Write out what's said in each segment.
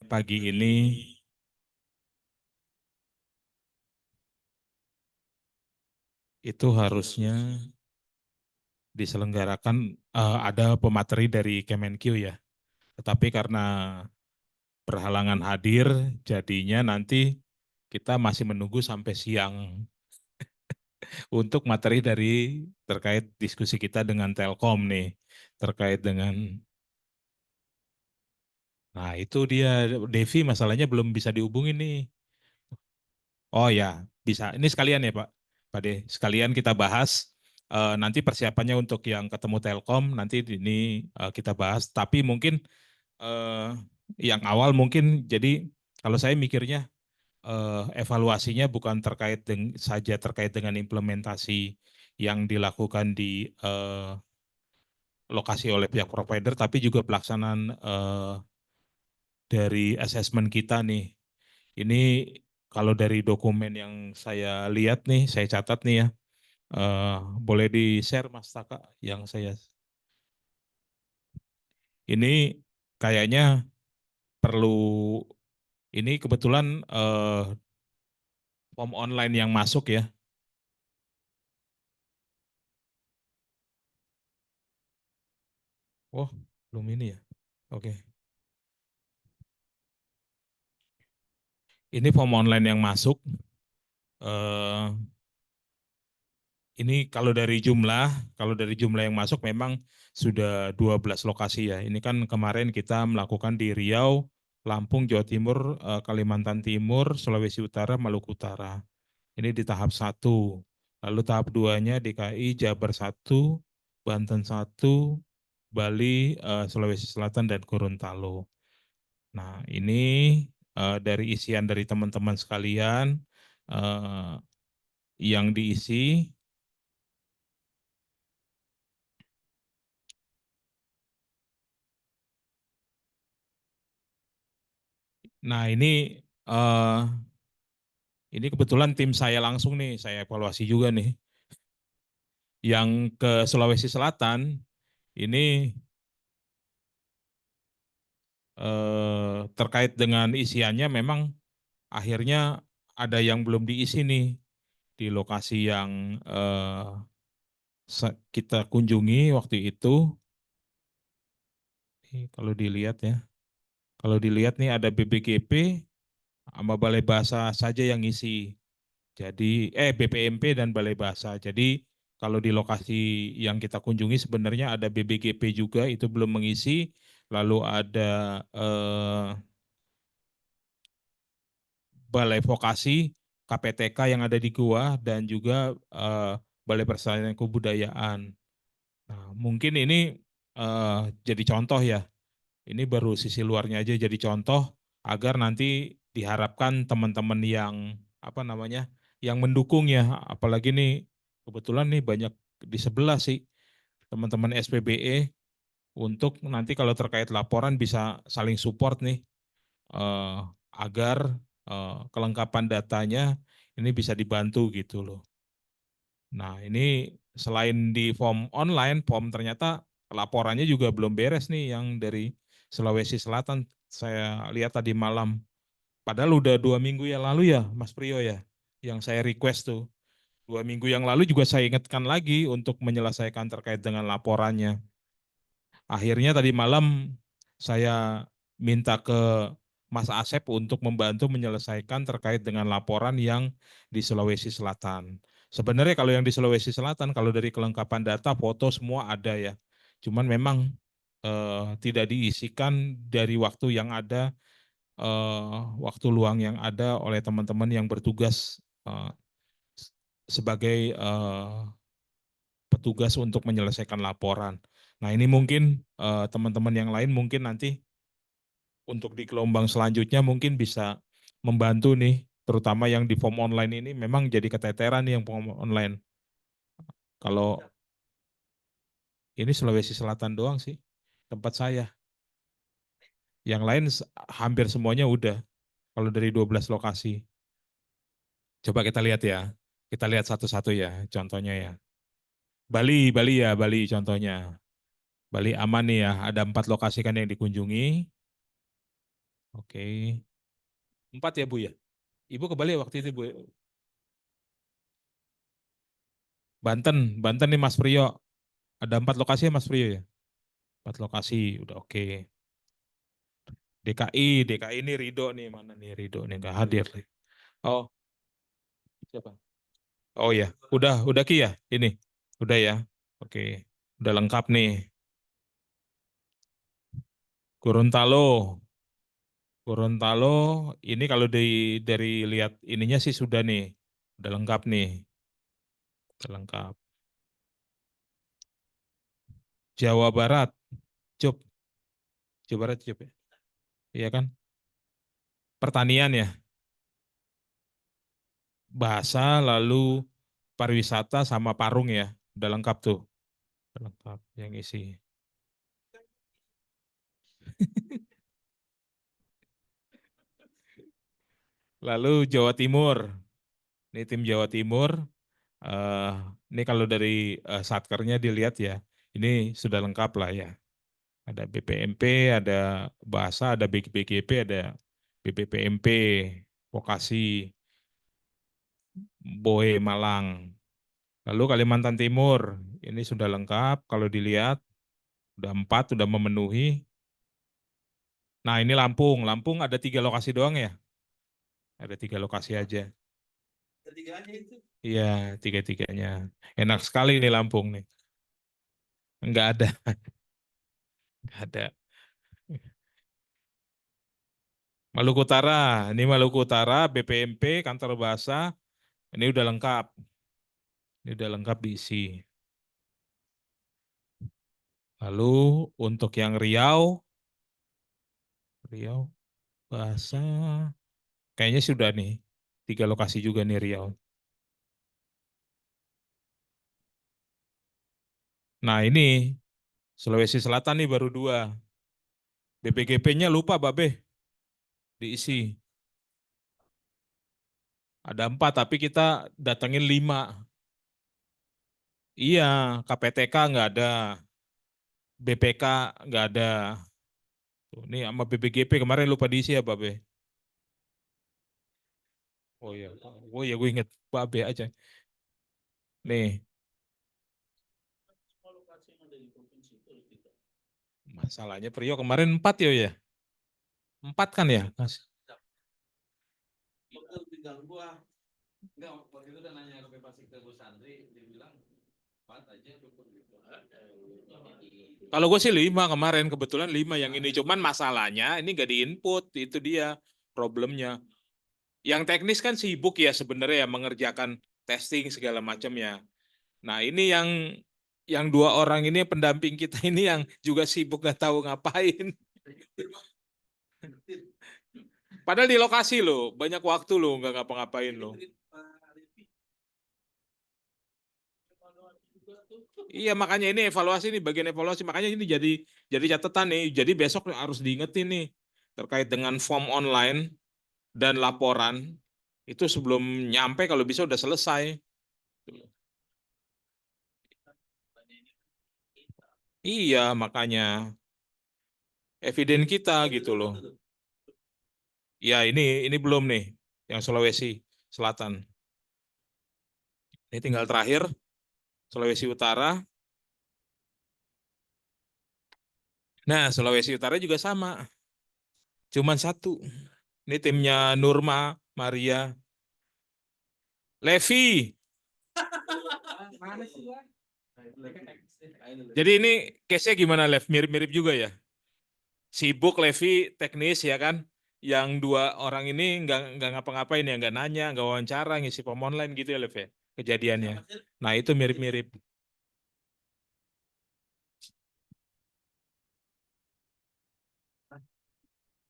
pagi ini itu harusnya diselenggarakan ada pemateri dari Kemenq ya. Tetapi karena berhalangan hadir, jadinya nanti kita masih menunggu sampai siang untuk materi dari terkait diskusi kita dengan Telkom nih, terkait dengan, nah itu dia Devi masalahnya belum bisa dihubungin nih. Oh ya, bisa. Ini sekalian ya Pak De, sekalian kita bahas. Nanti persiapannya untuk yang ketemu Telkom, nanti ini kita bahas. Tapi mungkin eh, yang awal mungkin, jadi kalau saya mikirnya evaluasinya bukan saja terkait dengan implementasi yang dilakukan di lokasi oleh pihak provider, tapi juga pelaksanaan dari asesmen kita nih. Ini kalau dari dokumen yang saya lihat nih, saya catat nih ya. Eh, Boleh di-share Mas Taka yang saya. Ini kayaknya perlu, ini kebetulan form online yang masuk ya. Oh, belum ini ya. Oke. Ini form online yang masuk. eh Ini kalau dari jumlah yang masuk memang sudah 12 lokasi ya. Ini kan kemarin kita melakukan di Riau, Lampung, Jawa Timur, Kalimantan Timur, Sulawesi Utara, Maluku Utara. Ini di tahap satu. Lalu tahap duanya DKI, Jabar satu, Banten satu, Bali, Sulawesi Selatan, dan Gorontalo. Nah, ini dari isian dari teman-teman sekalian eh, yang diisi. Nah, eh, ini kebetulan tim saya langsung nih, saya evaluasi juga nih. Yang ke Sulawesi Selatan, ini terkait dengan isiannya memang akhirnya ada yang belum diisi nih di lokasi yang kita kunjungi waktu itu. Kalau dilihat ya, kalau dilihat nih ada BPGP sama Balai Bahasa saja yang isi. Jadi BPMP dan Balai Bahasa. Jadi kalau di lokasi yang kita kunjungi sebenarnya ada BBGP juga itu belum mengisi. Lalu ada Balai Vokasi KPTK yang ada di Goa dan juga Balai Persatuan Kebudayaan. Nah, mungkin ini jadi contoh ya. Ini baru sisi luarnya aja jadi contoh agar nanti diharapkan teman-teman yang apa namanya yang mendukung ya, apalagi nih kebetulan nih banyak di sebelah sih teman-teman SPBE untuk nanti kalau terkait laporan bisa saling support nih eh, agar kelengkapan datanya ini bisa dibantu gitu loh. Nah, ini selain di form online, form ternyata laporannya juga belum beres nih yang dari Sulawesi Selatan. Saya lihat tadi malam. Padahal udah 2 minggu yang lalu ya, Mas Priyo ya, yang saya request tuh. 2 minggu yang lalu juga saya ingatkan lagi untuk menyelesaikan terkait dengan laporannya. Akhirnya tadi malam saya minta ke Mas Asep untuk membantu menyelesaikan terkait dengan laporan yang di Sulawesi Selatan. Sebenarnya kalau yang di Sulawesi Selatan, kalau dari kelengkapan data, foto semua ada ya. Cuman memang tidak diisikan dari waktu yang ada, waktu luang yang ada oleh teman-teman yang bertugas sebagai petugas untuk menyelesaikan laporan. Nah, ini mungkin teman-teman yang lain mungkin nanti untuk di gelombang selanjutnya mungkin bisa membantu nih, terutama yang di form online ini memang jadi keteteran nih yang form online. Kalau ini Sulawesi Selatan doang sih tempat saya. Yang lain hampir semuanya udah kalau dari 12 lokasi. Coba kita lihat ya. Kita lihat satu-satu ya contohnya ya. Bali ya, Bali contohnya. Bali aman nih ya, ada 4 lokasi kan yang dikunjungi. Oke. 4 ya Bu ya? Ibu kebalik waktu itu Bu. Banten, Banten nih Mas Priyo. Ada 4 lokasi ya Mas Priyo ya? 4 lokasi, udah oke. DKI ini Rido nih, mana nih Rido nih nggak hadir. Oh, siapa? Oh ya, udah Ki ya ini, udah ya. Oke, udah lengkap nih. Gorontalo, Gorontalo ini kalau dari lihat ininya sih sudah nih, udah lengkap nih, udah lengkap. Jawa Barat, Cup, Jawa Barat Cup ya, iya kan? Pertanian ya, bahasa lalu pariwisata sama parung ya, udah lengkap tuh, udah lengkap yang isi. Lalu Jawa Timur, ini tim Jawa Timur. eh ini kalau dari satkernya dilihat ya, ini sudah lengkap lah ya. Ada BPMP, ada bahasa, ada BGP, ada BPPMP, vokasi, Boe Malang. Lalu Kalimantan Timur, ini sudah lengkap. Kalau dilihat, udah 4, sudah memenuhi. Nah ini Lampung, Lampung ada 3 lokasi doang ya? Ada 3 lokasi aja. Iya, tiga-tiganya. Enak sekali nih Lampung nih. Enggak ada, enggak ada. Maluku Utara, ini Maluku Utara, BPMP, Kantor Bahasa, ini udah lengkap. Ini udah lengkap diisi. Lalu untuk yang Riau, Riau Bahasa, kayaknya sudah nih. 3 lokasi juga nih Riau. Nah ini Sulawesi Selatan nih baru 2. BPGP-nya lupa Babe, diisi. Ada 4, tapi kita datengin 5. Iya, KPTK nggak ada, BPK nggak ada. Tuh, nih sama BPGP kemarin lupa diisi ya Babe. Oh iya gue inget Babe aja. Nih, masalahnya Priok kemarin 4 ya. 4 kan ya? Kalau gue sih 5 kemarin, kebetulan 5 yang ini. Cuman masalahnya ini nggak diinput, itu dia problemnya. Yang teknis kan sibuk ya sebenarnya ya mengerjakan testing segala macamnya. Nah ini yang 2 orang ini pendamping kita ini yang juga sibuk nggak tahu ngapain. Padahal di lokasi loh, banyak waktu loh nggak ngapa-ngapain loh. Iya makanya ini evaluasi nih bagian evaluasi makanya ini jadi catatan nih. Jadi besok harus diingetin nih terkait dengan form online dan laporan itu sebelum nyampe kalau bisa udah selesai. Iya makanya eviden kita gitu loh. Ya ini belum nih yang Sulawesi Selatan. Ini tinggal terakhir Sulawesi Utara. Nah Sulawesi Utara juga sama, cuman 1. Ini timnya Nurma Maria Levi. Jadi ini case-nya gimana, Lev? Mirip-mirip juga ya? Sibuk Levi teknis ya kan? Yang 2 orang ini nggak ngapa-ngapain ya, nggak nanya, nggak wawancara, ngisi form online gitu ya Lev ya? Kejadiannya. Nah itu mirip-mirip.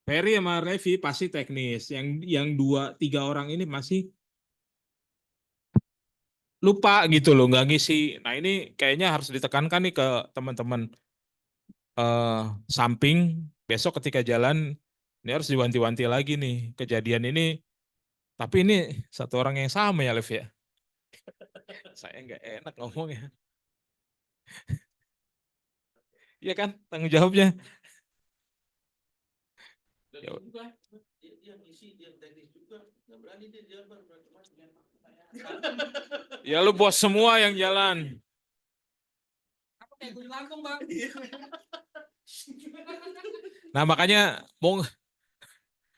Ferry sama Levi pasti teknis. Yang 2, 3 orang ini masih lupa gitu loh, nggak ngisi. Nah ini kayaknya harus ditekankan nih ke teman-teman eh, samping besok ketika jalan ini harus diwanti-wanti lagi nih kejadian ini. Tapi ini 1 orang yang sama ya, Lev ya. Saya nggak enak ngomongnya. Iya kan, tanggung jawabnya. Ya, ya lu bos semua yang jalan. Nah makanya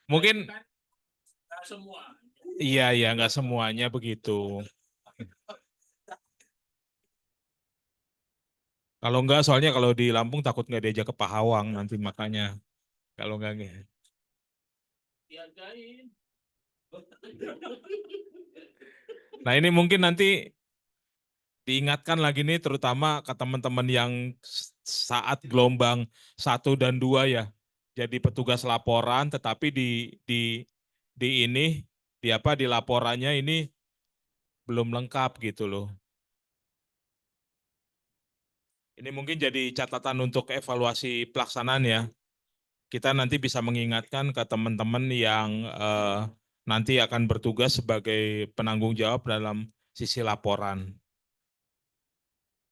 mungkin iya ya nggak semuanya begitu. Kalau enggak soalnya kalau di Lampung takut nggak diajak ke Pahawang nanti makanya kalau enggak. Nah ini mungkin nanti diingatkan lagi nih terutama ke teman-teman yang saat gelombang 1 dan 2 ya. Jadi petugas laporan tetapi di ini di apa di laporannya ini belum lengkap gitu loh. Ini mungkin jadi catatan untuk evaluasi pelaksanaan ya. Kita nanti bisa mengingatkan ke teman-teman yang nanti akan bertugas sebagai penanggung jawab dalam sisi laporan.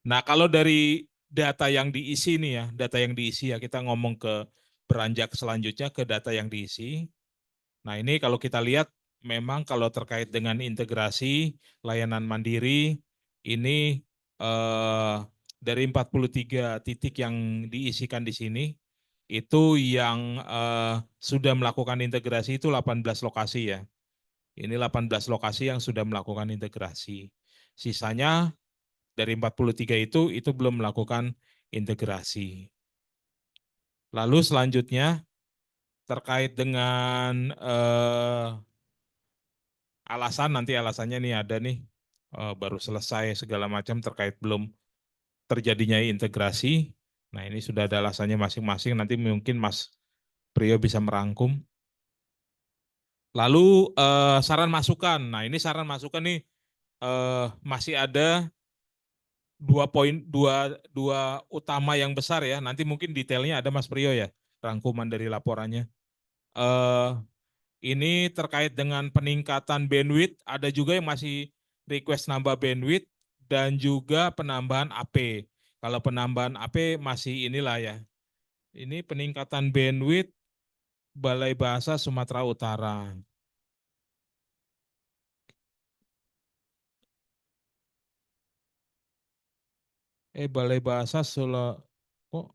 Nah, kalau dari data yang diisi nih ya, data yang diisi ya, kita ngomong ke beranjak selanjutnya ke data yang diisi. Nah, ini kalau kita lihat memang kalau terkait dengan integrasi layanan mandiri, ini dari 43 titik yang diisikan di sini, itu yang sudah melakukan integrasi itu 18 lokasi ya. Ini 18 lokasi yang sudah melakukan integrasi. Sisanya dari 43 itu belum melakukan integrasi. Lalu selanjutnya terkait dengan alasan, nanti alasannya nih ada nih, baru selesai segala macam terkait belum terjadinya integrasi. Nah ini sudah ada alasannya masing-masing, nanti mungkin Mas Priyo bisa merangkum. Lalu saran masukan, nah ini saran masukan nih masih ada 2 poin, dua utama yang besar ya. Nanti mungkin detailnya ada Mas Priyo ya, rangkuman dari laporannya. Eh, ini terkait dengan peningkatan bandwidth, ada juga yang masih request nambah bandwidth dan juga penambahan AP. Kalau penambahan AP masih inilah ya. Ini peningkatan bandwidth Balai Bahasa Sumatera Utara. Balai Bahasa kok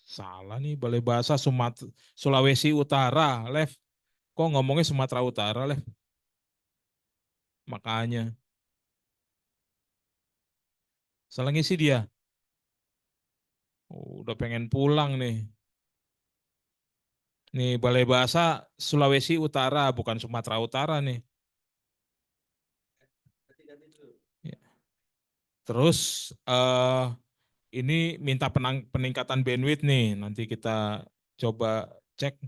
salah nih Balai Bahasa Sulawesi Utara, Lev. Kok ngomongnya Sumatera Utara, Lev? Makanya salah ngisi dia. Oh, udah pengen pulang nih. Nih Balai Bahasa Sulawesi Utara bukan Sumatera Utara nih. Ya. Terus ini minta peningkatan bandwidth nih. Nanti kita coba cek.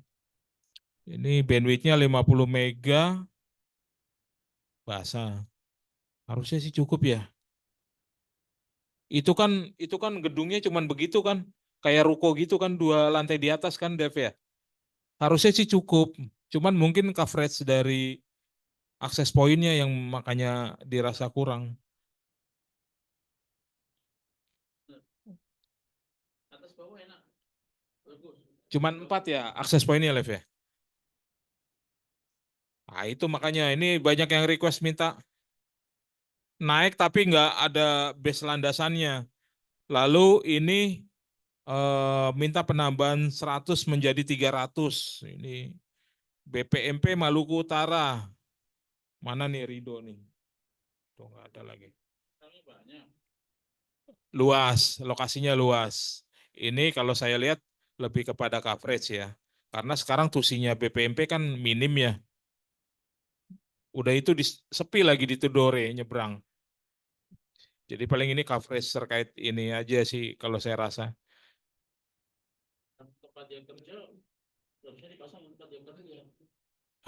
Ini bandwidthnya 50 mega bahasa. Harusnya sih cukup ya. Itu kan gedungnya cuman begitu kan. Kayak ruko gitu kan 2 lantai di atas kan Dev ya. Harusnya sih cukup. Cuman mungkin coverage dari akses poinnya yang makanya dirasa kurang. Cuman 4 ya akses poinnya Lev ya. Nah itu makanya ini banyak yang request minta naik tapi nggak ada base landasannya. Lalu ini minta penambahan 100 menjadi 300. Ini BPMP Maluku Utara. Mana nih Rido nih? Tuh nggak ada lagi. Luas, lokasinya luas. Ini kalau saya lihat lebih kepada coverage ya. Karena sekarang tusinya BPMP kan minim ya. Udah itu sepi lagi di Tidore nyebrang. Jadi paling ini coverage terkait ini aja sih kalau saya rasa.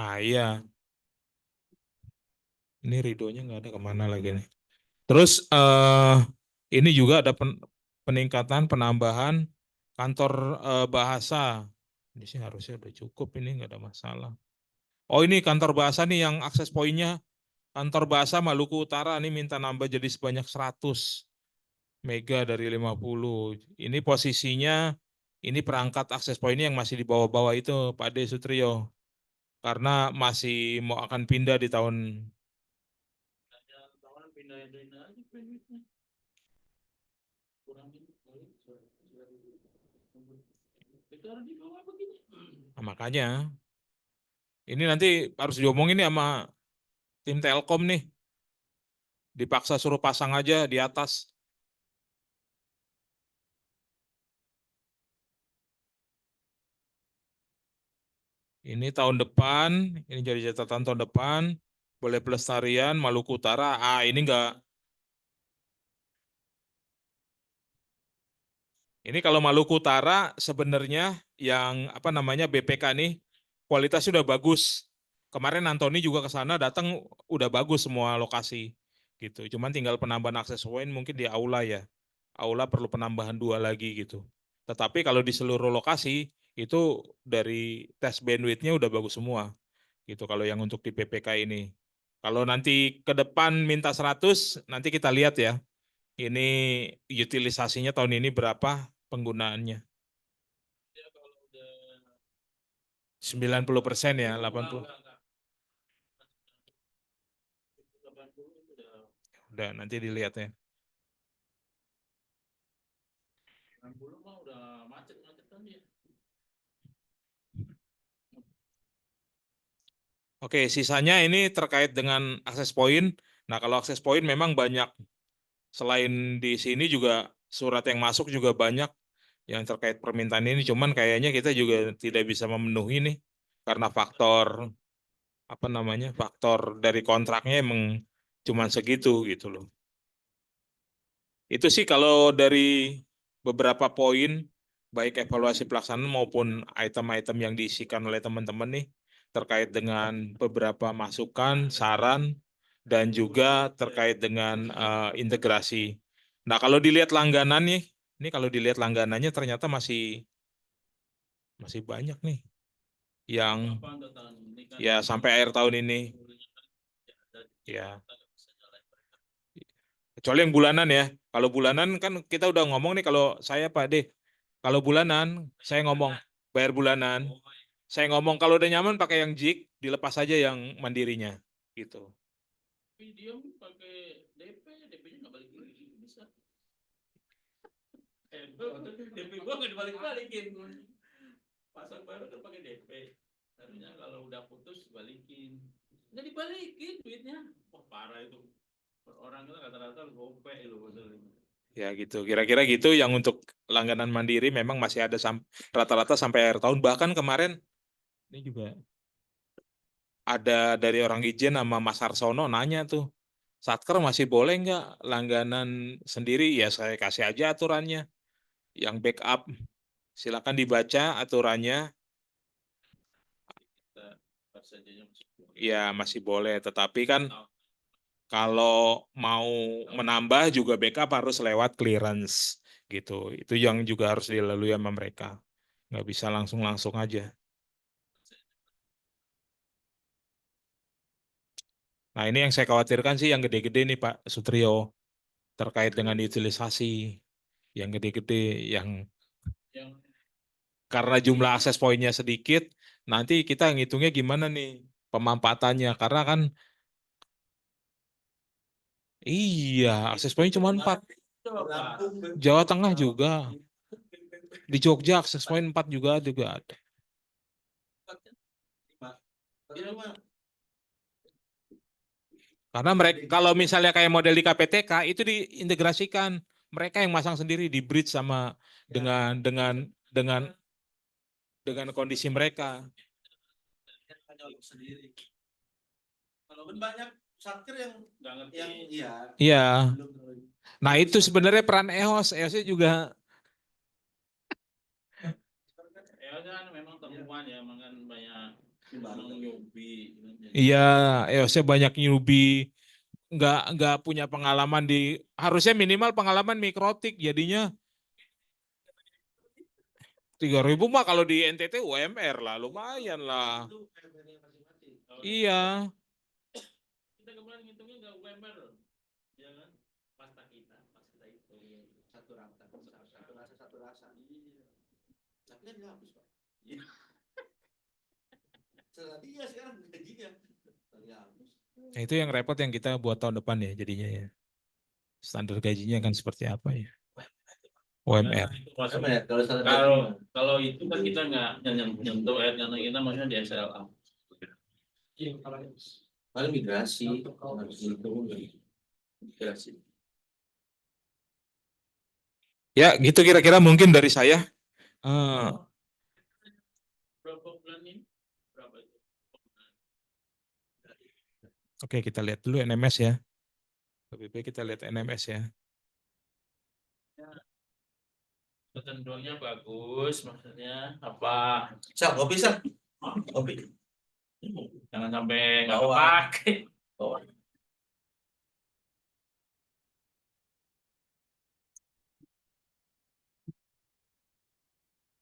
Ah iya, ini Ridonya nggak ada kemana lagi nih. Terus ini juga ada peningkatan penambahan kantor bahasa. Ini sih harusnya udah cukup ini nggak ada masalah. Oh ini kantor bahasa nih yang akses poinnya kantor bahasa Maluku Utara nih minta nambah jadi sebanyak 100 mega dari 50. Ini posisinya Ini perangkat akses point yang masih di bawah-bawah itu, Pak Ade Sutrio. Karena masih mau akan pindah di tahun. Nah, makanya ini nanti harus diomongin nih sama tim Telkom nih. Dipaksa suruh pasang aja di atas. Ini tahun depan, ini jadi catatan tahun depan, boleh pelestarian Maluku Utara. Ah, ini enggak. Ini kalau Maluku Utara sebenarnya yang apa namanya BPK nih kualitas sudah bagus. Kemarin Antoni juga ke sana datang udah bagus semua lokasi gitu. Cuman tinggal penambahan akses point mungkin di aula ya. Aula perlu penambahan 2 lagi gitu. Tetapi kalau di seluruh lokasi itu dari tes bandwidth-nya udah bagus semua gitu kalau yang untuk di PPK ini. Kalau nanti ke depan minta 100 nanti kita lihat ya ini utilisasinya tahun ini berapa penggunaannya? 90% ya, 80. Udah, nanti dilihat ya. Oke, sisanya ini terkait dengan akses point. Nah, kalau akses point memang banyak. Selain di sini juga surat yang masuk juga banyak yang terkait permintaan ini. Cuman kayaknya kita juga tidak bisa memenuhi nih karena faktor apa namanya faktor dari kontraknya emang cuman segitu gitu loh. Itu sih kalau dari beberapa poin baik evaluasi pelaksanaan maupun item-item yang diisikan oleh teman-teman nih terkait dengan beberapa masukan, saran dan juga terkait dengan integrasi. Nah, kalau dilihat langganan nih, ini kalau dilihat langganannya ternyata masih masih banyak nih yang ya sampai akhir tahun ini. Ya, kecuali yang bulanan ya. Kalau bulanan kan kita udah ngomong nih kalau saya Pak D, kalau bulanan saya ngomong bayar bulanan. Saya ngomong kalau udah nyaman pakai yang jik, dilepas aja yang mandirinya gitu. DP gua nggak dibalik-balikin. Pasang baru kan pakai DP. Harusnya kalau udah putus balikin. Nggak dibalikin duitnya. Wah parah itu. Orang itu rata-rata gope loh. Ya gitu, kira-kira gitu yang untuk langganan mandiri memang masih ada rata-rata sampai akhir tahun. Bahkan kemarin ini juga ada dari orang Ijen sama Mas Harsono nanya tuh, Satker masih boleh nggak langganan sendiri? Ya saya kasih aja aturannya. Yang backup, silakan dibaca aturannya. Ya masih boleh, tetapi kan kalau mau menambah juga backup harus lewat clearance gitu. Itu yang juga harus dilalui sama mereka. Nggak bisa langsung-langsung aja. Nah ini yang saya khawatirkan sih yang gede-gede nih Pak Sutrio terkait dengan utilisasi yang gede-gede yang karena jumlah akses poinnya sedikit, nanti kita ngitungnya gimana nih pemanfaatannya karena kan iya akses poin cuma 4. Jawa Tengah juga di Jogja akses poin 4 juga ada. Karena mereka kalau misalnya kayak model di KPTK itu diintegrasikan, mereka yang masang sendiri di bridge sama dengan dengan kondisi mereka. Kalau kan banyak satker yang nggak ngerti. Iya. Iya. Nah itu sebenarnya peran EOS. EOS juga. EOS kan memang temuan ya, kan banyak newbie. Iya, EOS-nya banyak newbie. Nggak punya pengalaman harusnya minimal pengalaman mikrotik jadinya 3.000 mah kalau di NTT UMR lah lumayan lah. Iya. Kita kemarin ngitungnya nggak UMR, ya kan? Pas kita itu satu rasa. Iya. Tapi kan nggak habis, Pak. Iya. Setelah dia sekarang gajinya nggak habis. Nah, itu yang repot yang kita buat tahun depan ya jadinya ya. Standar gajinya kan seperti apa ya? UMR. Kalau itu kan kita nggak nyentuh karena kita maksudnya di SLA. Paling migrasi, migrasi. Ya, gitu kira-kira mungkin dari saya. Eh, Berapa bulan ini? Berapa itu? Oke, kita lihat dulu NMS ya. Lebih baik kita lihat NMS ya. Ketentuannya bagus, maksudnya apa? Sal, kopi Sal. Kopi. Jangan sampai nggak Bawa. kepake. Bawa.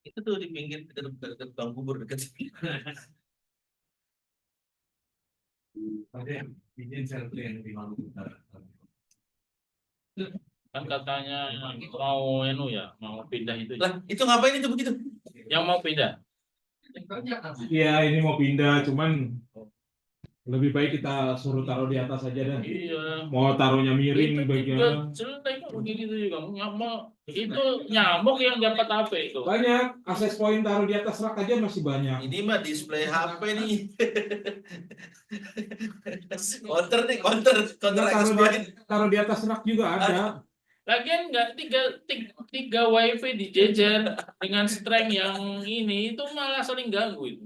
Itu tuh di pinggir dekat Bang Bubur dekat sini. Kan katanya mau mau pindah itu. Lah, itu ngapain itu begitu? Yang mau pindah. Iya, ini mau pindah, cuman lebih baik kita suruh taruh di atas aja dah. Iya. Mau taruhnya Itu miring juga bagaimana? jelek begitu juga. Itu nyamuk yang dapat HP itu. Banyak, akses point taruh di atas rak aja masih banyak. Ini mah display HP nih. Counter nih, counter access point. Taruh di atas rak juga ada. Lagian nggak tiga wifi dijejer dengan strength yang ini itu malah saling ganggu itu.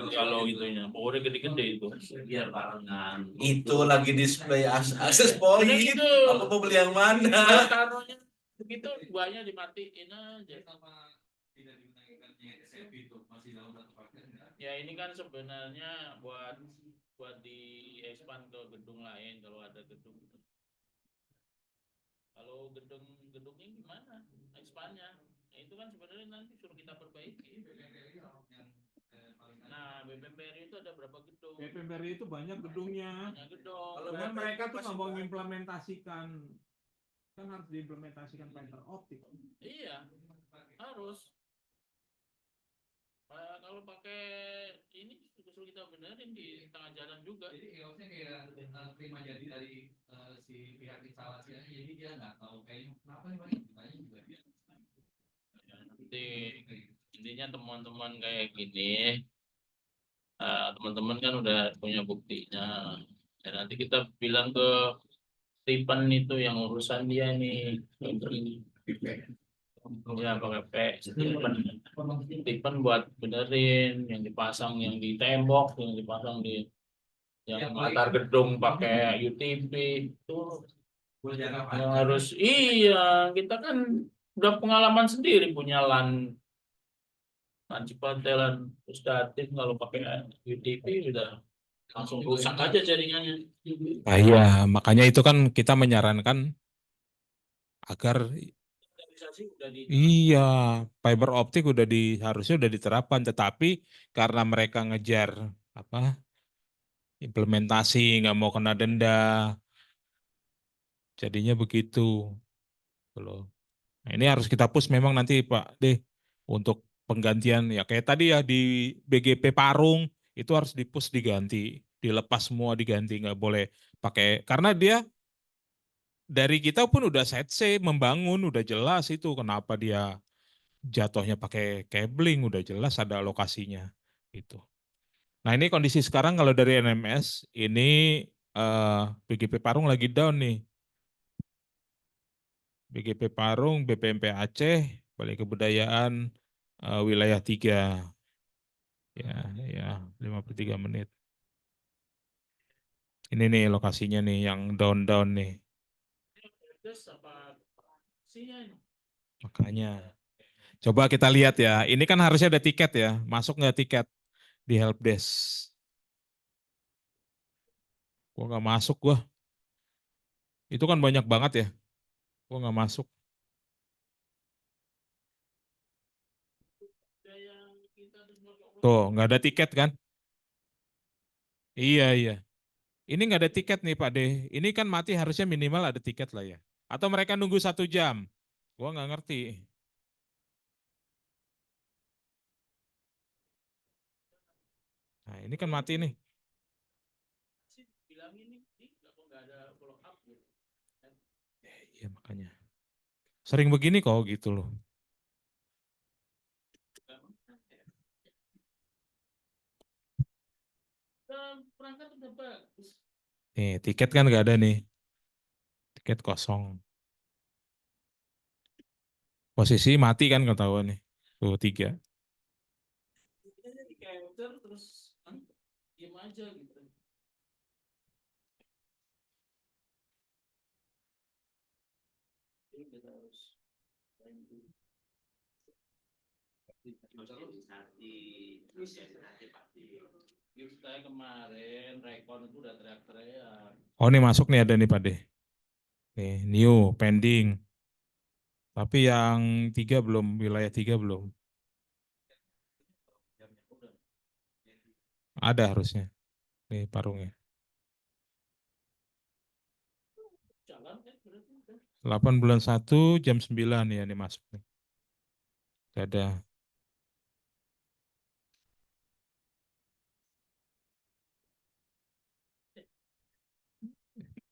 Kalau itunya, powernya gede-gede itu. Biar barengan. Itu lagi display access point. Itu. Apa mau beli yang mana? Taruhnya begitu banyak dimatiin aja. Ya ini kan sebenarnya buat di expand ke gedung lain kalau ada gedung. Kalau gedungnya gimana? Expandnya? Nah, itu kan sebenarnya nanti suruh kita perbaiki. Nah, BPMPRI itu ada berapa gedung? BPMPRI itu banyak gedungnya. Banyak gedung. Kalau mereka tuh nggak mau mengimplementasikan, kan harus diimplementasikan fiber optik. Iya, harus. Kalau pakai ini suruh kita benerin di tengah jalan juga. Jadi harusnya kayak terima jadi dari si pihak instalasinya, jadi dia nggak tahu kayaknya kenapa nih Pak, ditanya juga dia. Ya, nanti intinya teman-teman kayak gini, teman-teman kan udah punya buktinya. Ya, nanti kita bilang ke Stephen itu yang urusan dia nih. Ya pakai Stephen buat benerin yang dipasang, yang di tembok, yang dipasang di yang latar gedung pakai UTP itu yang harus. Iya, kita kan udah pengalaman sendiri punya LAN Cipete, LAN Pustatin, kalau pakai UTP udah langsung rusak aja jaringannya. Nah, iya, makanya itu kan kita menyarankan agar iya, fiber optik harusnya udah diterapkan, tetapi karena mereka ngejar apa implementasi, nggak mau kena denda, jadinya begitu. Loh. Nah, ini harus kita push memang nanti Pak D untuk penggantian ya kayak tadi ya di BGP Parung itu harus dipush diganti, dilepas semua diganti, nggak boleh pakai karena dia dari kita pun udah set C membangun udah jelas itu kenapa dia jatuhnya pakai cabling udah jelas ada lokasinya gitu. Nah ini kondisi sekarang kalau dari NMS ini BGP Parung lagi down nih. BGP Parung, BPMP Aceh, Balai Kebudayaan wilayah 3. Ya, 53 menit. Ini nih lokasinya nih yang down-down nih. Makanya. Coba kita lihat ya. Ini kan harusnya ada tiket ya. Masuk nggak tiket di helpdesk? Gua nggak masuk gua. Itu kan banyak banget ya. Gua nggak masuk. Tuh, nggak ada tiket kan? Iya, iya. Ini nggak ada tiket nih Pak D. Ini kan mati harusnya minimal ada tiket lah ya. Atau mereka nunggu 1 jam. Gua nggak ngerti. Nah, ini kan mati nih. Bilangin nih, kok nggak ada follow up gitu. Iya makanya. Sering begini kok gitu loh. Perangkat udah bagus. Nih, tiket kan nggak ada nih. Tiket kosong. Posisi mati kan ketahuan nih. Tuh 3. Kita di counter terus diem aja gitu. Jadi kita harus kita kemarin rekon itu udah teriak-teriak. Oh ini masuk nih ada nih Pak De. Nih, new, pending. Tapi yang 3 belum, wilayah 3 belum. Ada harusnya. Nih parungnya. Jalan kan berarti udah. 8/1 jam 9 ya nih masuk nih. Ada.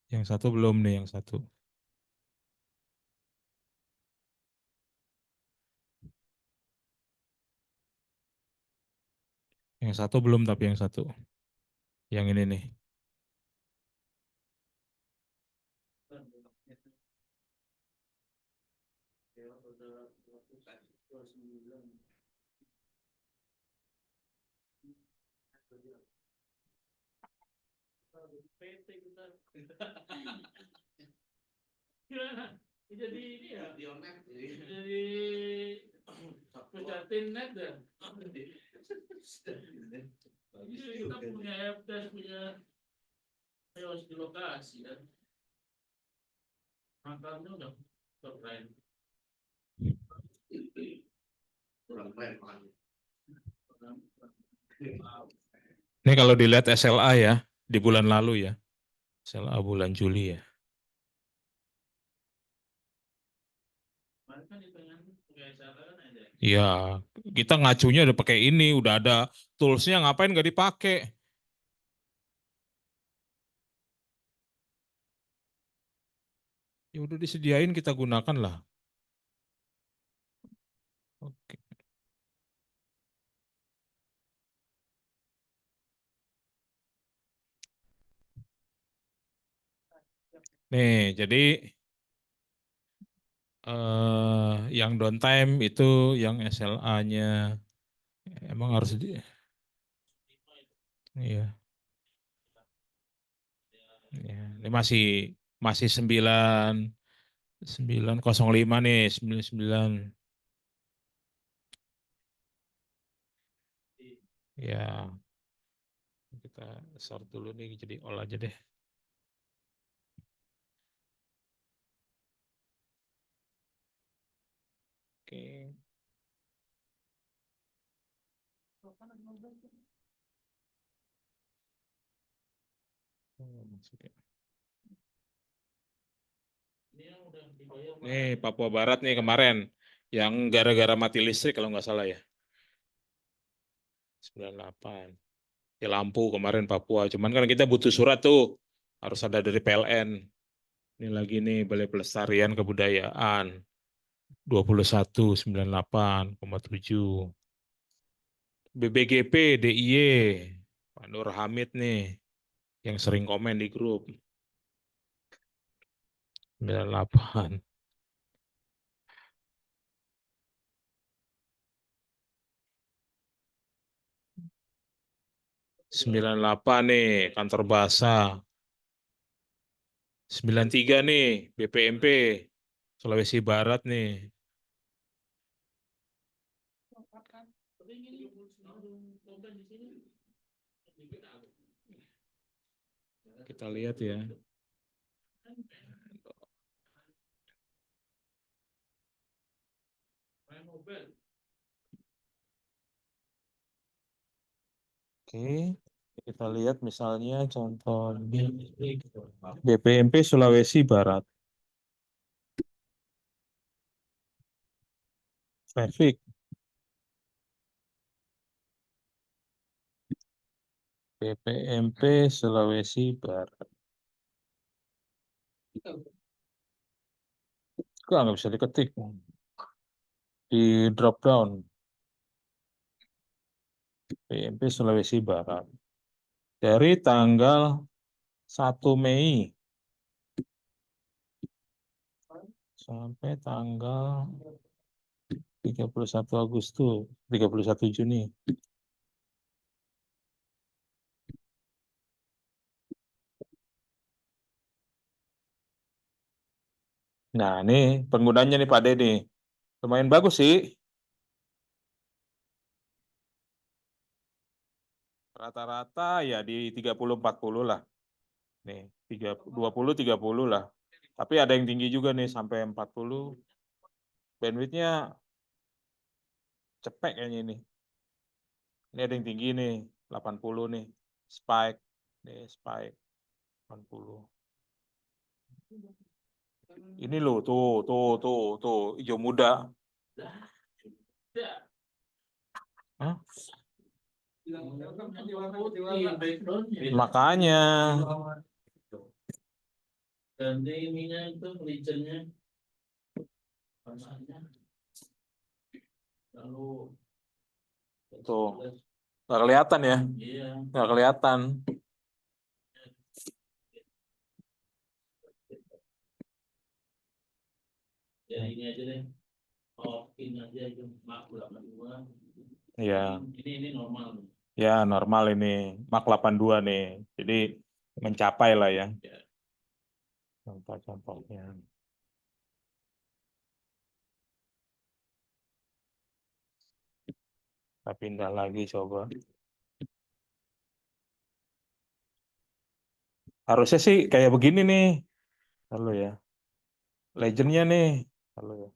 Yang satu belum nih, yang satu. Yang satu belum tapi yang satu. Yang ini nih. PT kita. Gimana? Jadi ini ya. Jadi pejatin net ya. Jadi kita punya FTS punya harus di lokasi kan. Angkanya udah keren. Ini kalau dilihat SLA ya, di bulan lalu ya. SLA bulan Juli ya. Kemarin kan ditanyain pakai SLA kan ada. Iya, kita ngacunya udah pakai ini, udah ada toolsnya, ngapain nggak dipakai? Ya udah disediain kita gunakan lah. Oke. Nih, jadi yang downtime itu yang SLA-nya emang harus di, iya. Ya, ini masih masih 9:05 nih, 99. Ya, kita sort dulu nih jadi all aja deh. Oke. Oh, masuk ya. Ini yang udah dibayar. Nih Papua Barat nih kemarin yang gara-gara mati listrik kalau nggak salah ya. 98. Ya lampu kemarin Papua. Cuman kan kita butuh surat tuh. Harus ada dari PLN. Ini lagi nih Balai Pelestarian Kebudayaan. 2198,7. BBGP DIY. Pak Nur Hamid nih yang sering komen di grup. 98. 98 nih kantor bahasa. 93 nih BPMP Sulawesi Barat nih. Tapi ini konten di sini. Kita lihat ya. Oke, kita lihat misalnya contoh BPMP Sulawesi Barat. Traffic. PPMP Sulawesi Barat. Kok nggak bisa diketik? Di drop down. PMP Sulawesi Barat. Dari tanggal 1 Mei sampai tanggal 31 Agustus, 31 Juni. Nah, ini penggunanya nih Pak Dede. Lumayan bagus sih. Rata-rata ya di 30-40 lah. Nih, 20-30 lah. Tapi ada yang tinggi juga nih sampai 40. Bandwidth-nya cepet kayaknya ini. Ini ada yang tinggi nih, 80 nih. Spike. Nih, spike 80. Ini loh, tuh, hijau muda. Hah? Makanya. Dan ininya itu regionnya warnanya lalu Tuh, nggak kelihatan ya? iya Nggak kelihatan. ya ini aja deh in aja itu mak 82 Iya, ini normal ya normal ini. Mak 82 nih. Jadi mencapai lah ya. ya. Contoh-contohnya. Kita pindah lagi coba. Harusnya sih kayak begini nih. Halo ya. Legendnya nih. Halo ya.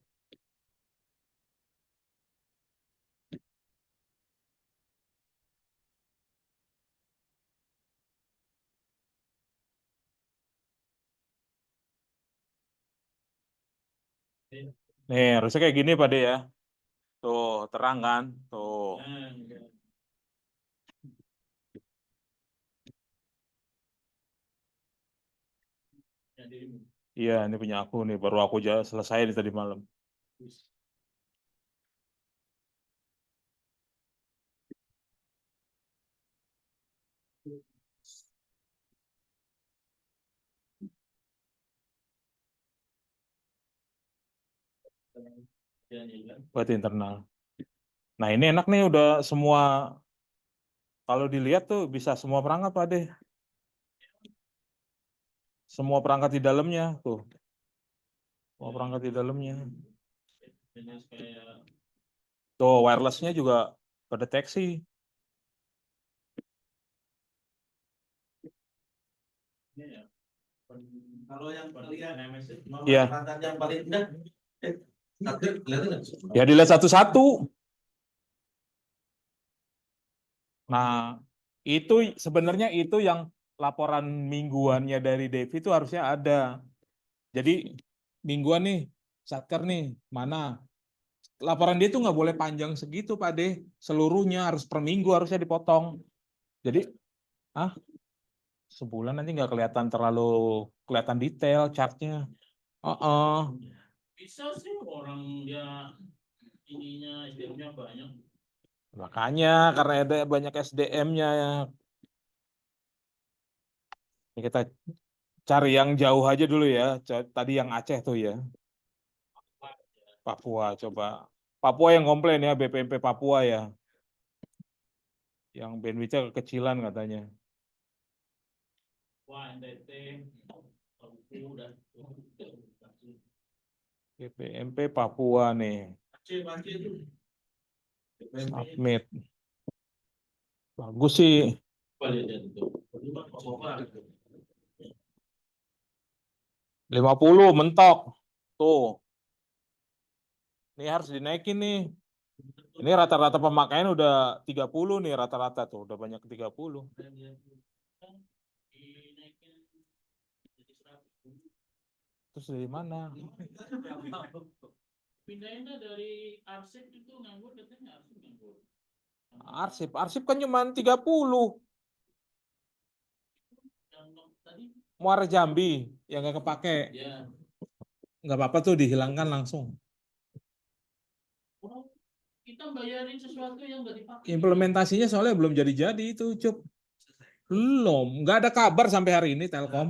Nih, harusnya kayak gini Pak De ya. Tuh, terang kan? Tuh. Iya, ini punya aku nih. Baru aku selesai nih tadi malam. Buat internal. Nah, ini enak nih udah semua. Kalau dilihat tuh bisa semua perangkat Pak De. Semua perangkat di dalamnya tuh. Semua perangkat di dalamnya. Tuh, wirelessnya juga kedeteksi. Kalau yang lihat Iya. perangkat yang paling indah, kelihatan nggak? Ya dilihat satu-satu. Nah, itu sebenarnya itu yang laporan mingguannya dari Devi itu harusnya ada. Jadi mingguan nih, Satker nih, mana? Laporan dia itu nggak boleh panjang segitu, Pak De. Seluruhnya harus per minggu harusnya dipotong. Jadi, sebulan nanti nggak kelihatan detail chartnya. Bisa sih orang dia ininya SDM-nya banyak. Makanya karena ada banyak SDM-nya. Kita cari yang jauh aja dulu ya. Tadi yang Aceh tuh ya. Papua coba. Papua yang komplain ya, BPMP Papua ya. Yang bandwidth-nya kekecilan katanya. Wah, NTT udah BPMP Papua nih. Submit. Bagus sih. 50 mentok. Tuh. Ini harus dinaikin nih. Ini rata-rata pemakaian udah 30 nih rata-rata tuh. Udah banyak 30. Terus dari mana? Pindahnya dari arsip itu nganggur katanya arsip nganggur. Arsip kan cuma 30. Muara Jambi yang nggak kepake. Ya. Nggak apa-apa tuh, dihilangkan langsung. Oh, kita bayarin sesuatu yang nggak dipakai. Implementasinya soalnya belum jadi-jadi itu, Cup. Belum, nggak ada kabar sampai hari ini Telkom.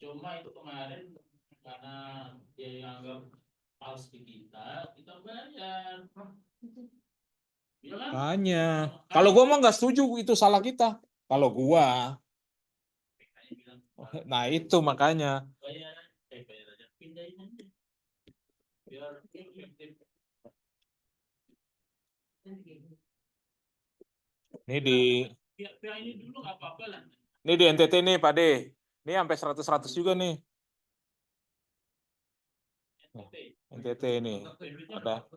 Cuma itu kemarin karena dia yang anggap palsu di kita bayar. Iya kan? Makanya, kalau gua mah nggak setuju, itu salah kita. Kalau gua, nah itu makanya. Bayar aja, pindahin aja. Biar efektif. Ini di Pihak ini dulu nggak apa-apa lah. Ini di NTT nih, Pak De. Ini sampai 100-100 juga nih. NTT ini. Ada.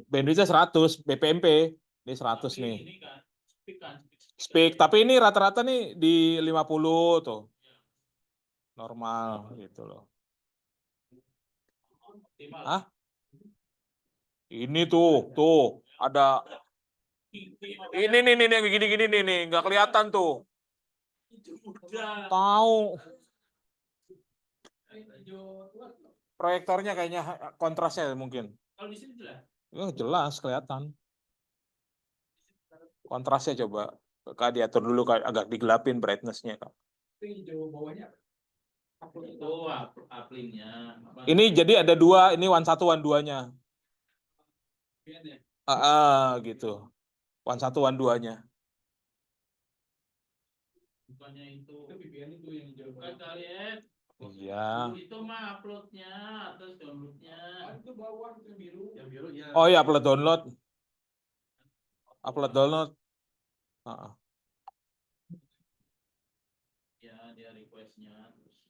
Bandwidthnya 100, BPMP. Ini 100 nih. Ini kan, Speak, tapi ini rata-rata nih di 50 tuh. Normal gitu loh. optimal. Hah? Ini tuh ada. Ini nih gini-gini nih, nggak kelihatan tuh. Tahu. Proyektornya kayaknya kontrasnya mungkin. Kalau di sini jelas. Jelas kelihatan. Kontrasnya coba Kak diatur dulu, Kak, agak digelapin brightness-nya, Kak. Oh, uplink-nya. Ini jadi ada dua, ini 1 1 2-nya. Gitu. 1 1 1 2-nya. Bukannya itu yang jauh. Bukan kalian. Iya. Itu mah upload-nya atau download-nya. Itu bawah itu biru. Yang biru ya. Oh iya, upload download. Upload download. Ya, dia request-nya terus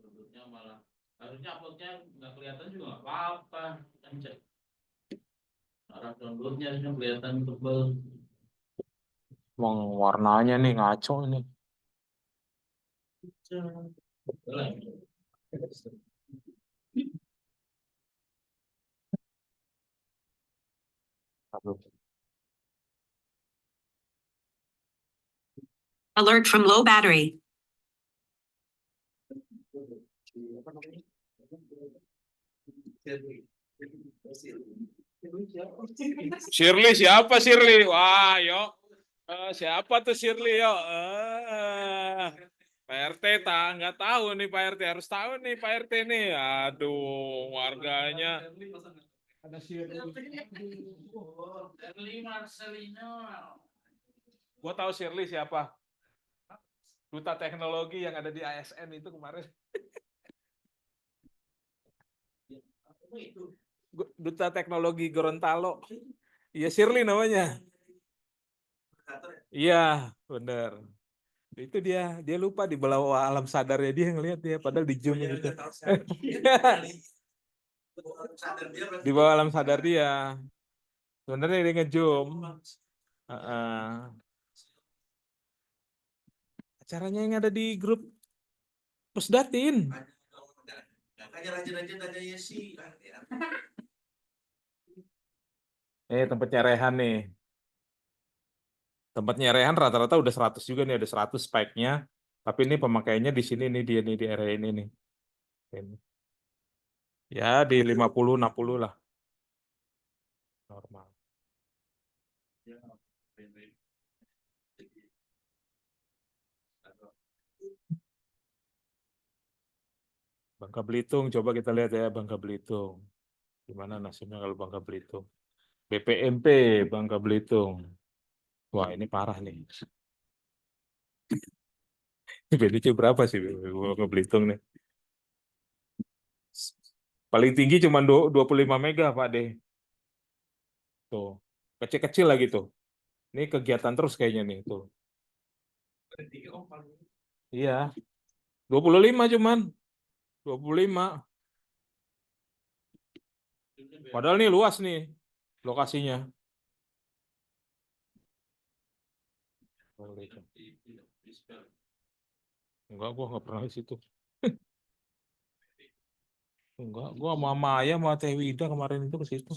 download-nya malah harusnya upload-nya nggak kelihatan juga nggak apa-apa. Kan cek. Arah download-nya harusnya kelihatan tebel. Emang warnanya nih ngaco nih. Alert from low battery. Shirley siapa Shirley? Wah, yuk. Siapa tuh Shirley, yuk? Pak RT nggak tahu nih, Pak RT harus tahu nih Pak RT nih. Aduh, warganya. Ada Shirley. Marcelino. Gua tahu Shirley siapa? Duta teknologi yang ada di ASN itu kemarin. Duta teknologi Gorontalo. Iya, Shirley namanya. Iya, benar. Itu dia lupa di bawah alam sadarnya dia ngelihat dia, padahal di zoom gitu. Di bawah alam sadar dia. Sebenarnya dia nge-zoom. Acaranya yang ada di grup Pusdatin. Tempatnya Rehan nih. Tempatnya Rehan rata-rata udah 100 juga nih, ada 100 spike-nya. Tapi ini pemakaiannya di sini nih, dia nih di area ini nih. Ya di 50-60 lah. Normal. Bangka Belitung, coba kita lihat ya Bangka Belitung. Gimana nasibnya kalau Bangka Belitung? BPMP Bangka Belitung. Wah, ini parah nih. BDC berapa sih Bangka Belitung nih? Paling tinggi cuma 25 mega, Pak De. Tuh. Kecil-kecil lagi tuh. Ini kegiatan terus kayaknya nih tuh. Iya. 25 cuman. 25. Padahal nih luas nih lokasinya. Enggak, gua nggak pernah di situ. Enggak, gua sama Maya sama Teh Wida kemarin itu ke situ.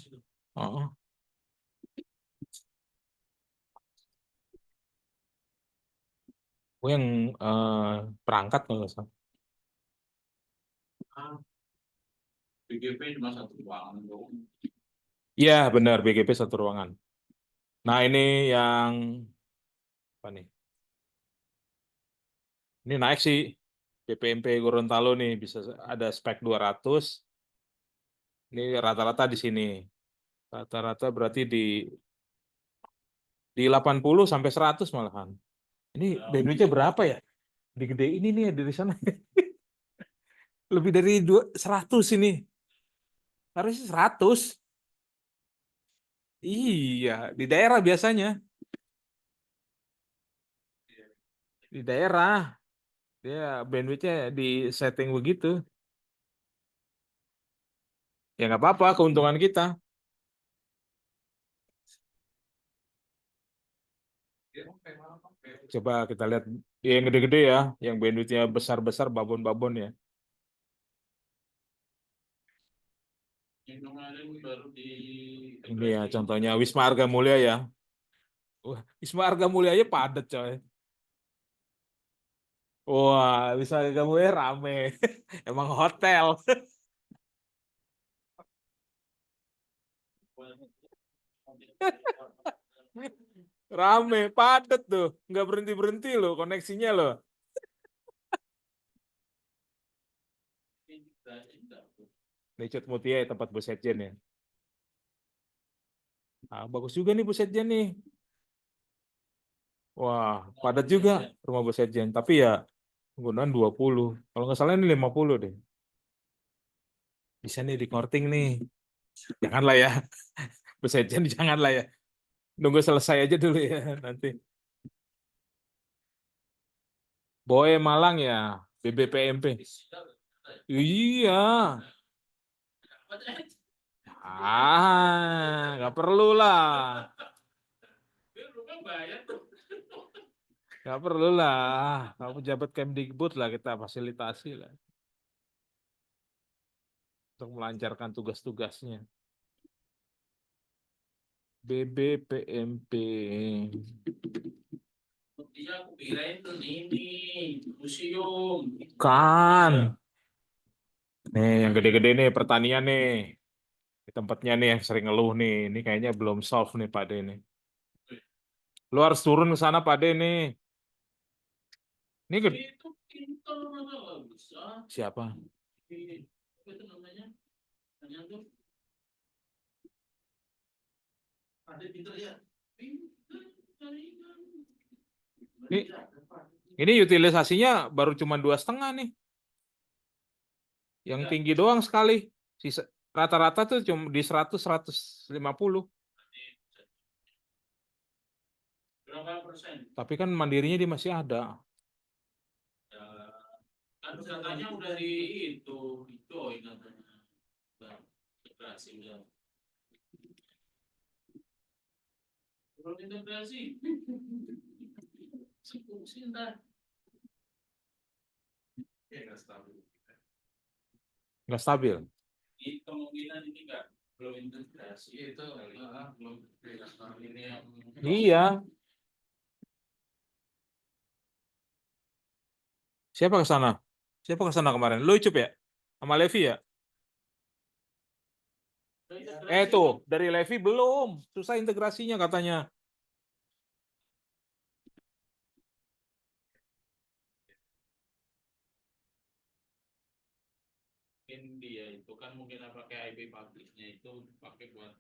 Oh, yang perangkat kalau nggak salah. BGP cuma satu ruangan dong. Iya, benar, BGP satu ruangan. Nah, ini yang apa nih? Ini naik sih. BPMP Gorontalo nih bisa ada spek 200. Ini rata-rata di sini. Rata-rata berarti di 80 sampai 100 malahan. Ini bandwidth-nya berapa ya? Di gede ini nih dari sana. Lebih dari 100 ini. Harusnya 100. Iya, di daerah biasanya. Di daerah. Dia bandwidth-nya di setting begitu. Ya nggak apa-apa, keuntungan kita. Coba kita lihat yang gede-gede ya, yang bandwidth-nya besar-besar, babon-babon ya. Yang kemarin baru di Ini ya contohnya Wisma Arga Mulia ya. Wah, Wisma Arga Mulia aja padat coy. Wah, Wisma Arga Mulia rame. Emang hotel. Rame, padat tuh. Nggak berhenti-berhenti loh koneksinya loh. Ini Cut Mutia ya, tempat Bu Setjen ya. Nah, bagus juga nih Bu Setjen nih. Wah, padat juga rumah Bu Setjen. Tapi ya penggunaan 20. Kalau nggak salah ini 50 deh. Bisa nih di korting nih. Janganlah ya. Bu Setjen janganlah ya. Nunggu selesai aja dulu ya nanti. Boe Malang ya. BBPMP. Iya. Nggak perlu lah. Nggak perlu lah. Kalau pejabat Kemdikbud lah kita fasilitasi lah. Untuk melancarkan tugas-tugasnya. BBPMP. Iya, aku kirain tuh ini museum. Kan. Nih yang gede-gede nih pertanian nih. Di tempatnya nih yang sering ngeluh nih. Ini kayaknya belum solve nih Pak De nih. Lu harus turun ke sana Pak De nih. Ini gede. Itu pintar mana nggak bisa. Siapa? Apa itu namanya? Hanya tuh ada pintar ya. Pintar jaringan. Ini utilisasinya baru cuma 2,5 nih. Yang tinggi doang sekali. Sisa rata-rata tuh cuma di 100-150. Berapa persen? Tapi kan mandirinya dia masih ada. Ya, kan katanya udah di itu katanya. Udah integrasi udah. Belum integrasi. Fungsi entar. Ya nggak stabil. Nggak stabil. Ini kemungkinan ini nggak belum integrasi itu belum stabil ini yang. Iya. Siapa ke sana? Siapa ke sana kemarin? Lu Ucup ya? Sama Levi ya? Tuh, dari Levi belum. Susah integrasinya katanya. Mungkin dia itu kan mungkin pakai IP publiknya itu pakai buat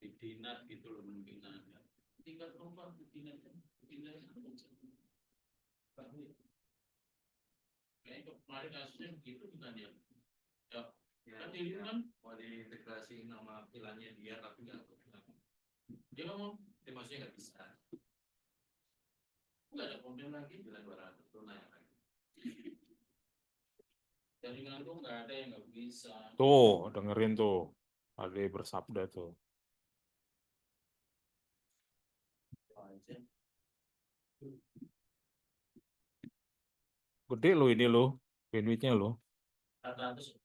di dinas gitu loh mungkin ada. Tingkat nomor di dinas kayaknya kemarin kasusnya begitu bukan ya? Ya, kan dia kan mau diintegrasi nama pilannya dia tapi nggak dia ngomong dia maksudnya nggak bisa. Nggak ada komplain lagi bilang 200 tuh naik lagi. Jaringan tuh nggak ada yang nggak bisa. Tuh, dengerin tuh. Ada bersabda tuh. Gede lo ini lo. Bandwidth-nya lo. 400.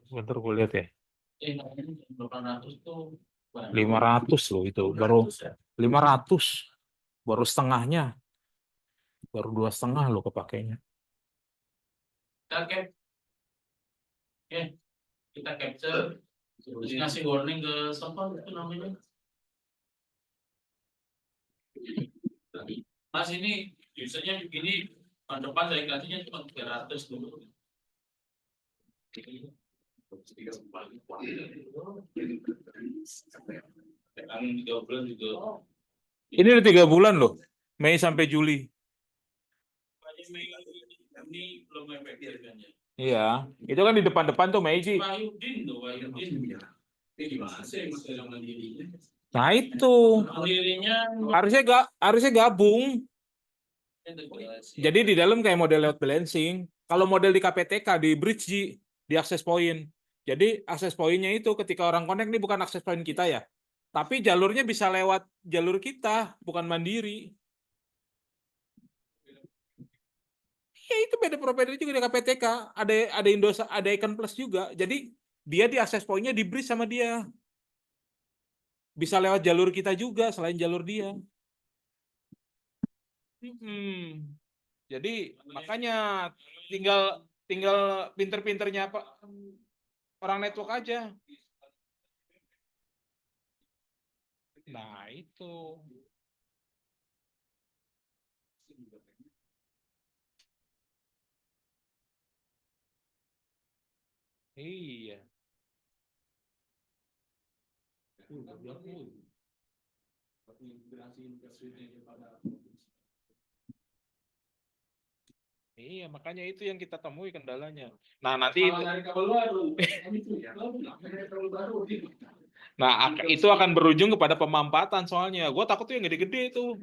Bentar gue lihat ya. 800 tuh 500 loh itu. Baru 500. Baru setengahnya. Baru 2,5 loh kepakainya. Kita capture, terus ngasih warning ke siapa itu namanya. Mas ini biasanya begini, tahun depan saya kasihnya cuma 300 dulu. Ini udah 3 bulan loh, Mei sampai Juli. Ini belum efektif kan ya. Iya, itu kan di depan-depan tuh Meiji. Wahyudin tuh, Wahyudin. Ini gimana sih masalah mandirinya? Nah itu Mandirinya harusnya gabung. Jadi di dalam kayak model load balancing. Kalau model di KPTK di bridge di access point. Jadi access point-nya itu ketika orang connect ini bukan access point kita ya. Tapi jalurnya bisa lewat jalur kita, bukan mandiri. Ya itu beda provider juga di KPTK. Ada Indosat, ada Icon Plus juga. Jadi dia di access point-nya di bridge sama dia. Bisa lewat jalur kita juga selain jalur dia. Jadi makanya tinggal pinter-pinternya apa orang network aja. Nah itu. Iya. Iya, makanya itu yang kita temui kendalanya. Nah, nanti itu akan berujung kepada pemampatan soalnya. Gue takut tuh yang gede-gede itu.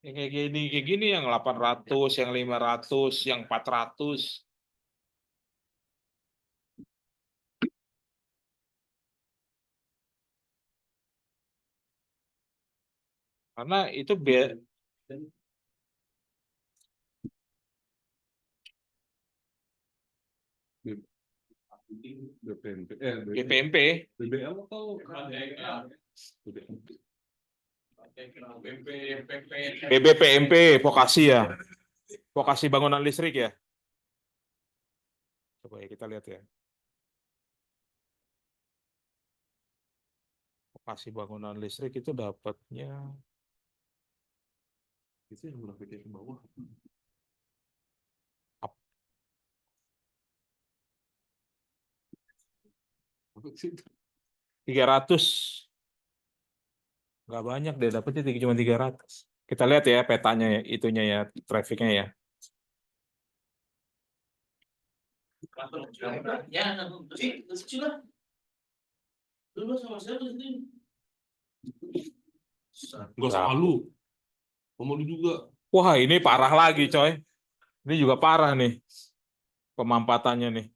Yang kayak gini yang 800, yang 500, yang 400. Karena itu GPMP, BBL atau BBPMP, vokasi ya. Vokasi bangunan listrik ya. Coba ya kita lihat ya. Vokasi bangunan listrik itu dapatnya itu yang udah ke bawah. 300. Nggak banyak deh, dapetnya cuma 300. Kita lihat ya petanya ya, itunya ya, trafficnya ya. Enggak selalu. Pemalu juga. Wah, ini parah lagi, coy. Ini juga parah nih. Pemampatannya nih.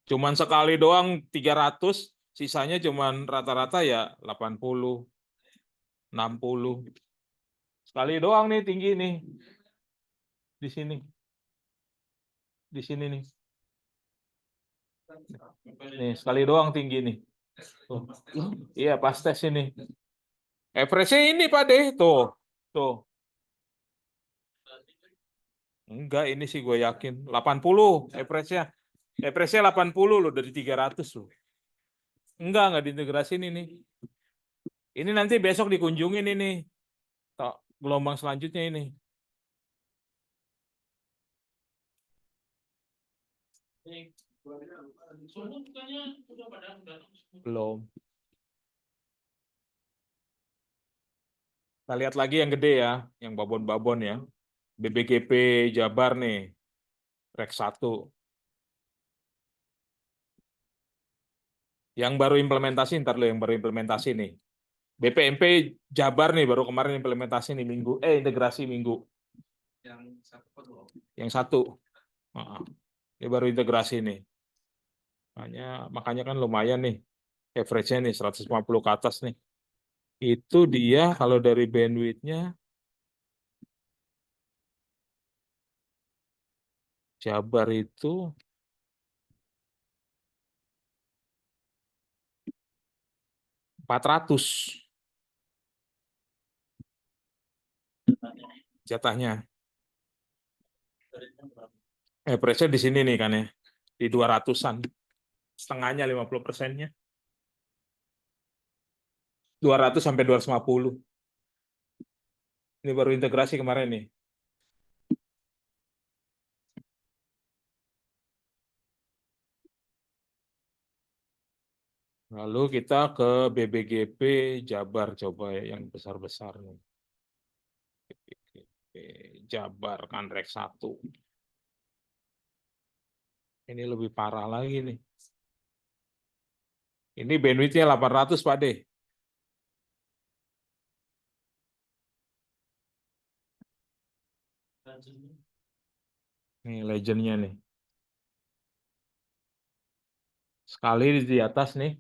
Cuman sekali doang 300, sisanya cuman rata-rata ya 80, 60. Sekali doang nih tinggi nih. Di sini. Di sini nih. Nih, sekali doang tinggi nih. Tuh. Iya, pas tes ini. Average-nya ini, Pak deh. Tuh. Tuh. Enggak, ini sih gue yakin. 80 average-nya. Average-nya 80 loh dari 300 loh. Enggak diintegrasin ini. Ini nanti besok dikunjungin ini. Gelombang selanjutnya ini. Belum. Kita lihat lagi yang gede ya, yang babon-babon ya. BBGP Jabar nih, Rek 1. Yang baru implementasi, ntar lo yang baru implementasi nih. BPMP Jabar nih, baru kemarin implementasi nih minggu, integrasi minggu. Yang satu. Ini baru integrasi nih. Makanya kan lumayan nih. Average-nya nih 150 ke atas nih. Itu dia kalau dari bandwidth-nya Jabar itu 400. jatahnya. Average-nya di sini nih kan ya, di 200-an. Setengahnya 50%-nya. 200 sampai 250. Ini baru integrasi kemarin nih. Lalu kita ke BBGP Jabar coba ya, yang besar-besar nih. BBGP Jabar kan rek 1. Ini lebih parah lagi nih. Ini bandwidth-nya 800 Pak De. Nih legend-nya nih. Sekali di atas nih.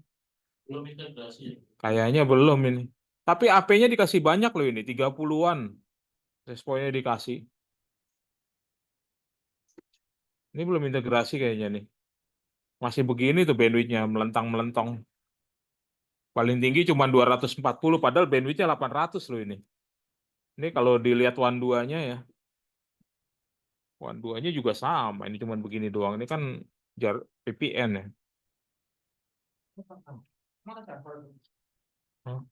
Belum integrasi. Kayaknya belum ini. Tapi AP-nya dikasih banyak loh ini, 30-an. Responnya dikasih. Ini belum integrasi kayaknya nih. Masih begini tuh bandwidth-nya, melentang-melentong. Paling tinggi cuma 240, padahal bandwidth-nya 800 loh ini. Ini kalau dilihat WAN 2-nya ya. WAN 2-nya juga sama, ini cuma begini doang. Ini kan VPN ya. Hah?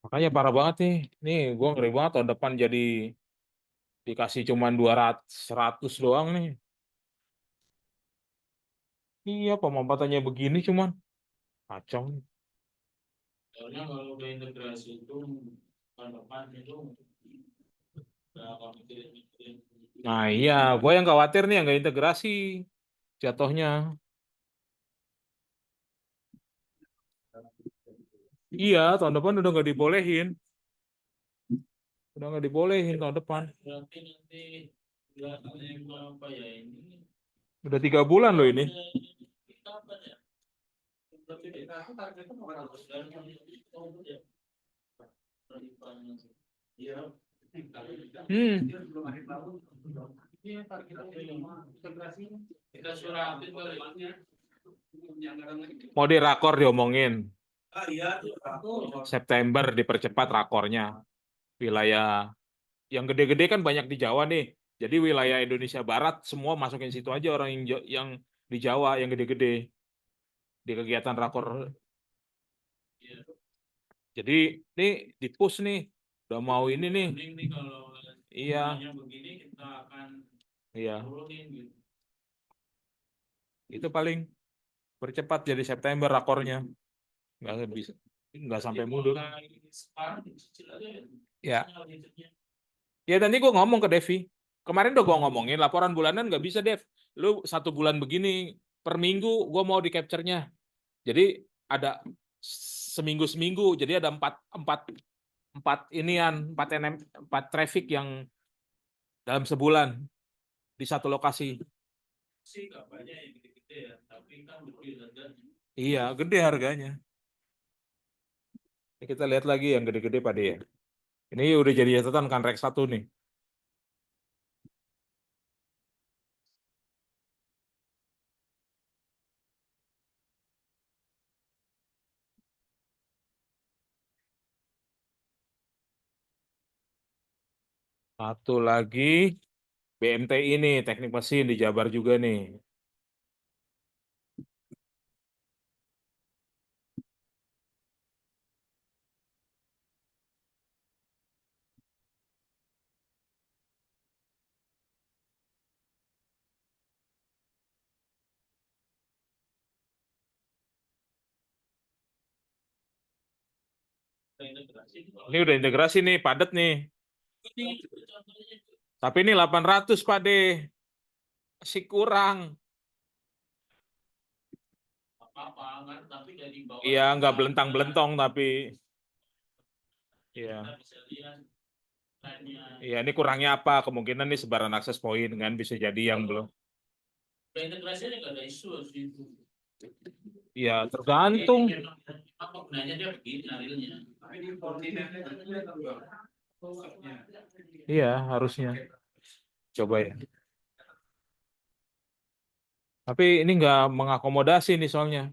Makanya parah banget nih. Nih, gue ngeri banget tahun depan jadi dikasih cuma 200, 100 doang nih. Iya, pemampatannya begini cuman. Kacau. Soalnya kalau udah integrasi itu tahun depan itu nggak akan mikirin. Nah iya, gue yang khawatir nih yang nggak integrasi jatuhnya. Iya, tahun depan udah nggak dibolehin. Udah nggak dibolehin tahun depan. Berarti nanti nggak apa ya ini. Udah 3 bulan loh ini. Kita apa ya? Berarti aku targetnya mau harus ya. Iya. Kita suratin baliknya. Mau di rakor diomongin. Iya. September dipercepat rakornya. Wilayah yang gede-gede kan banyak di Jawa nih. Jadi wilayah Indonesia Barat semua masukin situ aja orang yang di Jawa yang gede-gede di kegiatan rakor. Jadi ini di push nih, udah mau ini nih. Ini kalau Iya. begini kita akan Iya. turunin gitu. Itu paling percepat jadi September rakornya. Nggak bisa, nggak sampai mundur. Sekarang dicicil aja Ya. Ya nanti gue ngomong ke Devi. Kemarin udah gue ngomongin laporan bulanan nggak bisa Dev. Lu 1 bulan begini per minggu gue mau di capture-nya. Jadi ada seminggu. Jadi ada 4 inian, 4 traffic yang dalam sebulan di satu lokasi. Sih nggak banyak yang gede-gede ya, tapi kan gede harganya. Iya, gede harganya. Ini kita lihat lagi yang gede-gede Pak De ya. Ini udah jadi catatan kan rek 1 nih. Satu lagi BMTI nih, teknik mesin di Jabar juga nih. Ini udah integrasi nih, padat nih. Tapi ini 800 Pak De. Masih kurang. Iya, nggak belentang-belentong tapi. Iya. Iya, ini kurangnya apa? Kemungkinan nih sebaran akses point kan bisa jadi yang belum. Integrasinya nggak ada isu itu. Iya, tergantung. Apa gunanya dia begini realnya? Iya, harusnya. Coba ya. Tapi ini nggak mengakomodasi nih soalnya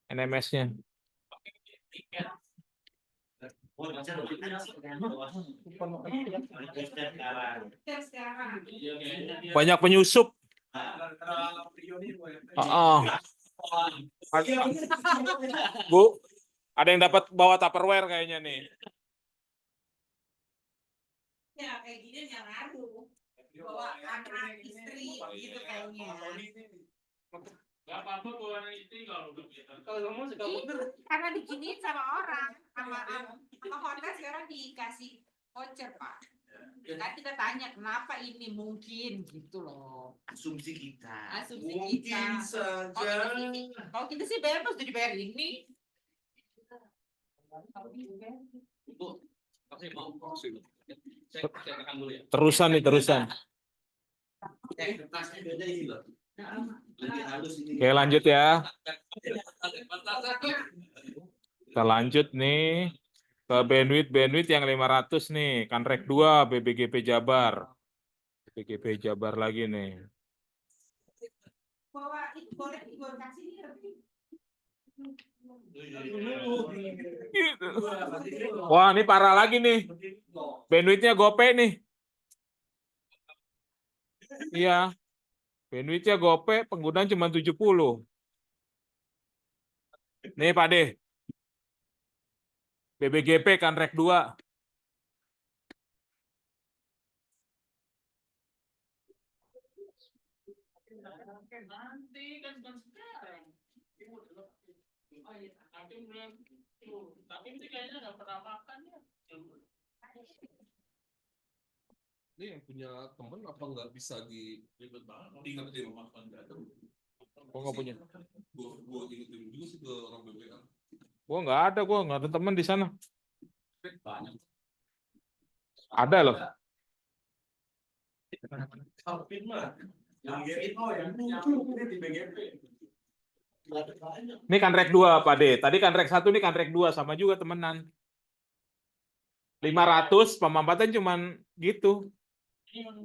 NMS-nya. Banyak penyusup. Bu, ada yang dapat bawa Tupperware kayaknya nih. Ya, kayak gini yang ngadu. Bawa anak istri gitu kayaknya. Gak apa-apa bawa anak istri kalau kamu suka Karena diginiin sama orang, sama hotel sekarang dikasih voucher, Pak. Kan kita tanya kenapa ini mungkin gitu loh. Asumsi kita. Asumsi Mungkin kita. saja. Kalau kita sih bebas udah dibayar ini. Bu, pasti mau saya tekan dulu ya. Terusan nih, terusan. Kertasnya beda ini loh. Lebih halus ini. Oke, lanjut ya. Kita lanjut nih ke bandwidth yang 500 nih, Kanrek 2 BBGP Jabar. BBGP Jabar lagi nih. Bawa itu boleh kasih nih lebih. Gitu. Wah, ini parah lagi nih. Bandwidth-nya GoPay nih. Iya. Bandwidth-nya GoPay, penggunaan cuma 70. Nih, Pak De. BBGP Kanrek 2. Nanti kan sekarang. Tapi ini kayaknya nggak pernah makan ya. Ini yang punya temen apa nggak bisa Ribet banget. diingetin makan nggak ada? Gua nggak punya. Gua ingetin juga sih ke orang BBM. Gua nggak ada teman di sana. Banyak. Ada loh. Alvin mah. Yang di BGP. Ini Kanrek 2, Pak De. Tadi Kanrek 1, ini Kanrek 2 sama juga temenan. 500 pemampatan cuman gitu. Ini yang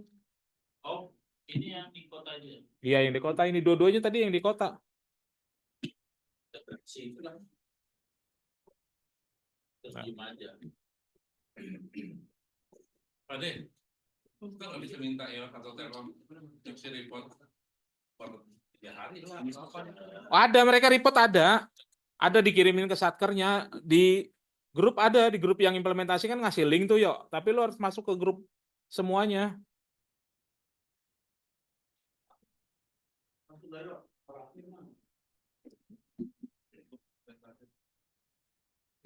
ini yang di kota aja. Iya, yang di kota ini dua-duanya tadi yang di kota. Situ lah. Terus diem aja. Pak De, kita nggak bisa minta ya kantor Telkom yang si report per 3 hari lah. Ada, mereka report ada. Ada dikirimin ke satkernya di grup, ada di grup yang implementasi kan ngasih link tuh, yuk. Tapi lo harus masuk ke grup semuanya.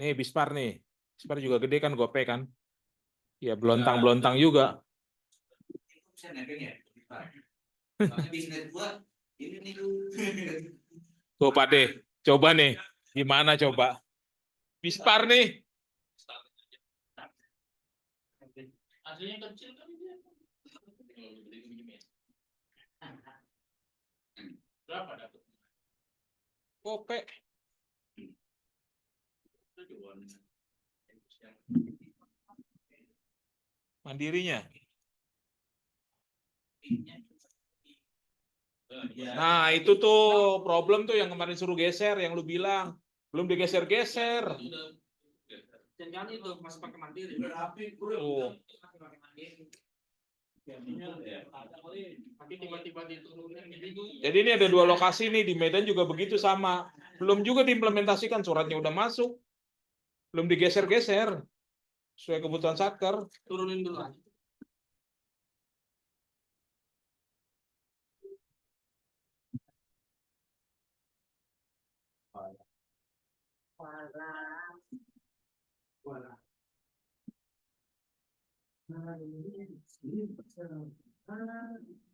Nih Bispar nih. Bispar juga gede kan, GoPay kan. Ya belontang-belontang juga. Bisa nebeng ya? Bisnis gua ini nih. Tuh Pak De, coba nih. Gimana coba? Bispar nih. Aslinya kecil kan dia. Berapa dapat? GoPay. Mandirinya. Nah, itu tuh problem tuh yang kemarin suruh geser, yang lu bilang. Belum digeser-geser. Jangan itu masih pakai mandiri. Tuh. Tapi tiba-tiba diturunin gitu. Jadi ini ada 2 lokasi nih, di Medan juga begitu sama. Belum juga diimplementasikan, suratnya udah masuk. Belum digeser-geser. Sesuai kebutuhan satker. Turunin dulu.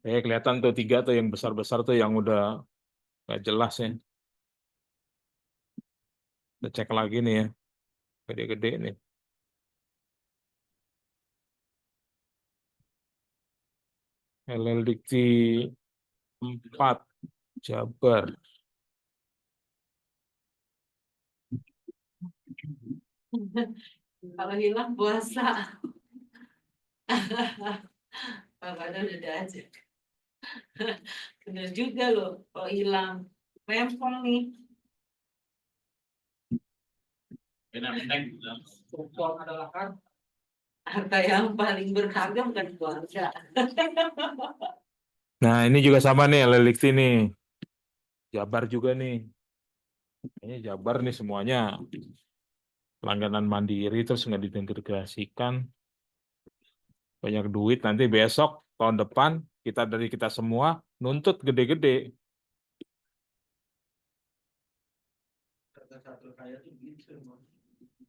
Kelihatan tuh 3 tuh yang besar-besar tuh yang udah nggak jelas ya. Kita cek lagi nih ya. Gede-gede nih. LLDikti 4 Jabar. Kalau hilang puasa. Padahal udah aja. Bener juga loh, kalau hilang. Rempong nih. Benar-benar Uang adalah kan Harta yang paling berharga bukan keluarga. Nah, ini juga sama nih, Lelikti nih. Jabar juga nih. Ini Jabar nih semuanya langganan mandiri terus nggak diintegrasikan. Banyak duit nanti besok tahun depan kita semua nuntut gede-gede. Satu kaya tuh gitu.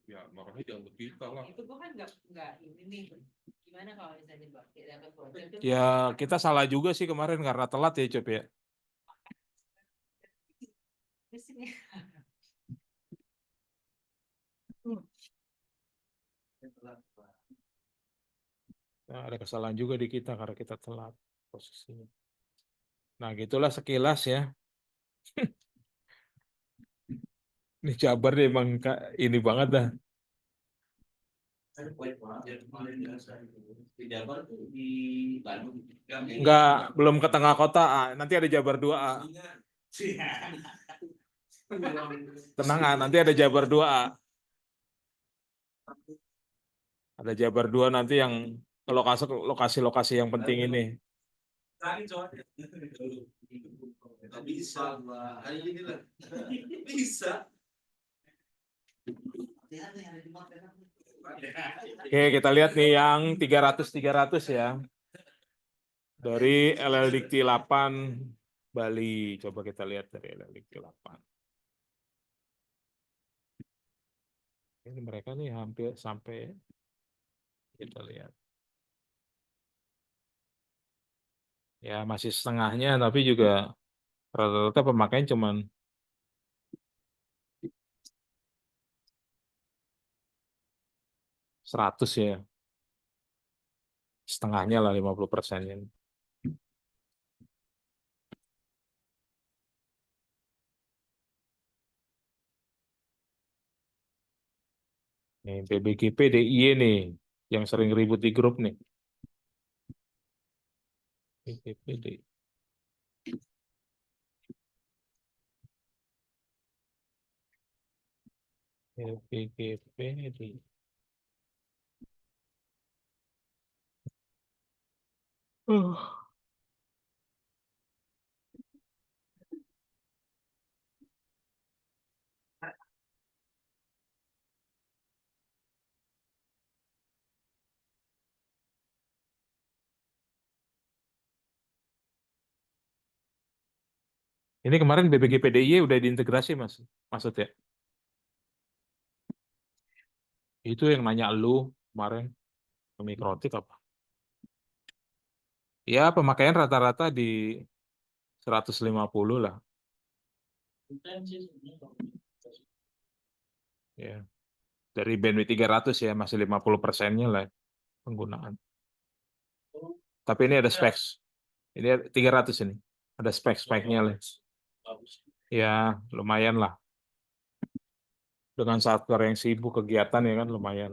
Ya, makanya jangan kita lah. Itu gua kan nggak ini nih. Gimana kalau misalnya pakai dapat voucher tuh? Ya kita salah juga sih kemarin karena telat ya Cep ya. Di sini. Nah, ada kesalahan juga di kita karena kita telat posisinya. Nah gitulah sekilas ya. Ini Jabar nih emang ini banget dah. Di Jabar tuh di Bandung. Enggak, belum ke tengah kota. Nanti ada Jabar 2A. Tenang nanti ada Jabar 2A. Ada Jabar 2 nanti yang ke lokasi-lokasi yang penting ini. Nggak bisa, Pak. Hari ini lah. Bisa. Oke, kita lihat nih yang 300 ya. Dari LL Dikti 8 Bali. Coba kita lihat dari LL Dikti 8. Ini mereka nih hampir sampai, kita lihat. Ya masih setengahnya tapi juga rata-rata pemakaian cuman 100 ya. Setengahnya lah 50%-nya. Nih, PBGP DIY nih, yang sering ribut di grup nih. PBGP DIY. PBGP DIY. Ini kemarin BPGP DIY udah diintegrasi Mas, maksudnya? Itu yang nanya lu kemarin, Mikrotik apa? Ya pemakaian rata-rata di 150 lah. Ya. Dari bandwidth 300 ya, masih 50%-nya lah penggunaan. Tapi ini ada specs. Ini 300 ini. Ada spek-speknya lah. Ya, lumayan lah. Dengan software yang sibuk kegiatan ya kan lumayan.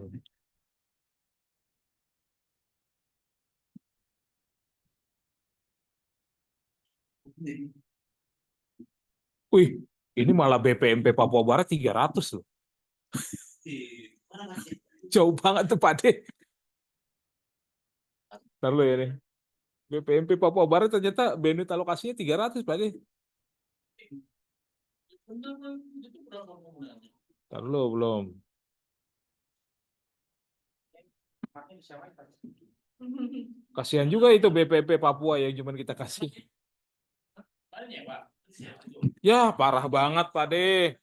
Wih, ini malah BPMP Papua Barat 300 loh. Jauh banget tuh Pak De. Ntar lu ya nih. BPMP Papua Barat ternyata bandwidth alokasinya 300 Pak De. Ntar lu belum. Kasihan juga itu BPMP Papua yang cuma kita kasih. Ya, parah banget Pak De.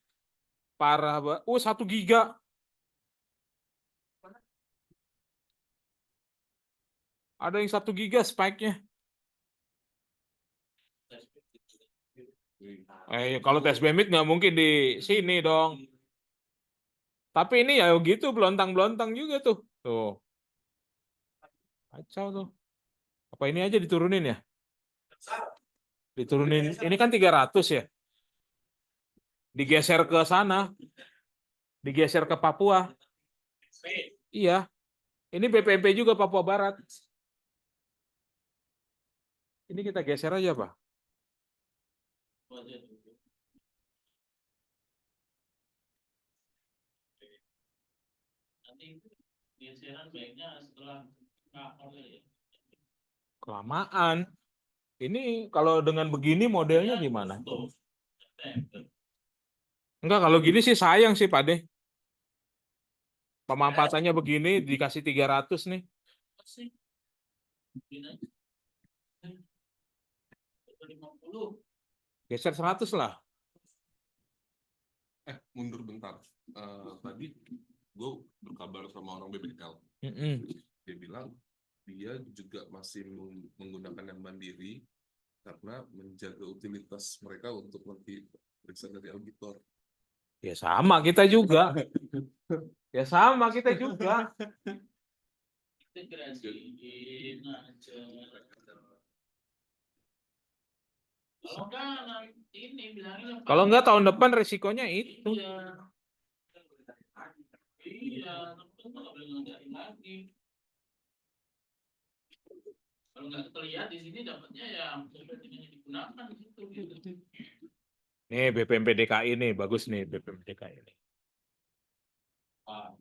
Parah banget. 1 giga. Ada yang 1 giga spike-nya. Kalau tes bandwidth nggak mungkin di sini dong. Tapi ini ya gitu, belontang-belontang juga tuh. Tuh. Kacau tuh. Apa ini aja diturunin ya? Diturunin. Ini kan 300 ya. Digeser ke sana. Digeser ke Papua. Iya. Ini BPMP juga Papua Barat. Ini kita geser aja, Pak. Geseran baiknya setelah kapal ya. Kelamaan. Ini kalau dengan begini modelnya gimana? Tuh. September. Enggak, kalau gini sih sayang sih Pak De. Pemampatannya begini dikasih 300 nih. Sih. Ini aja. 50. Geser 100 lah. Mundur bentar. Tadi gue berkabar sama orang BBL. Mm-mm. Dia bilang dia juga masih menggunakan yang mandiri karena menjaga utilitas mereka untuk nanti periksa dari auditor. Ya sama kita juga. Ya sama kita juga. Integrasiin aja. Kalau enggak ini bilangin yang Kalau enggak tahun depan resikonya itu. Iya. Iya, tapi nggak boleh ngerjain lagi. Kalau nggak terlihat di sini dapatnya ya sepertinya digunakan gitu. Nih BPMP DKI nih bagus nih BPMP DKI ini.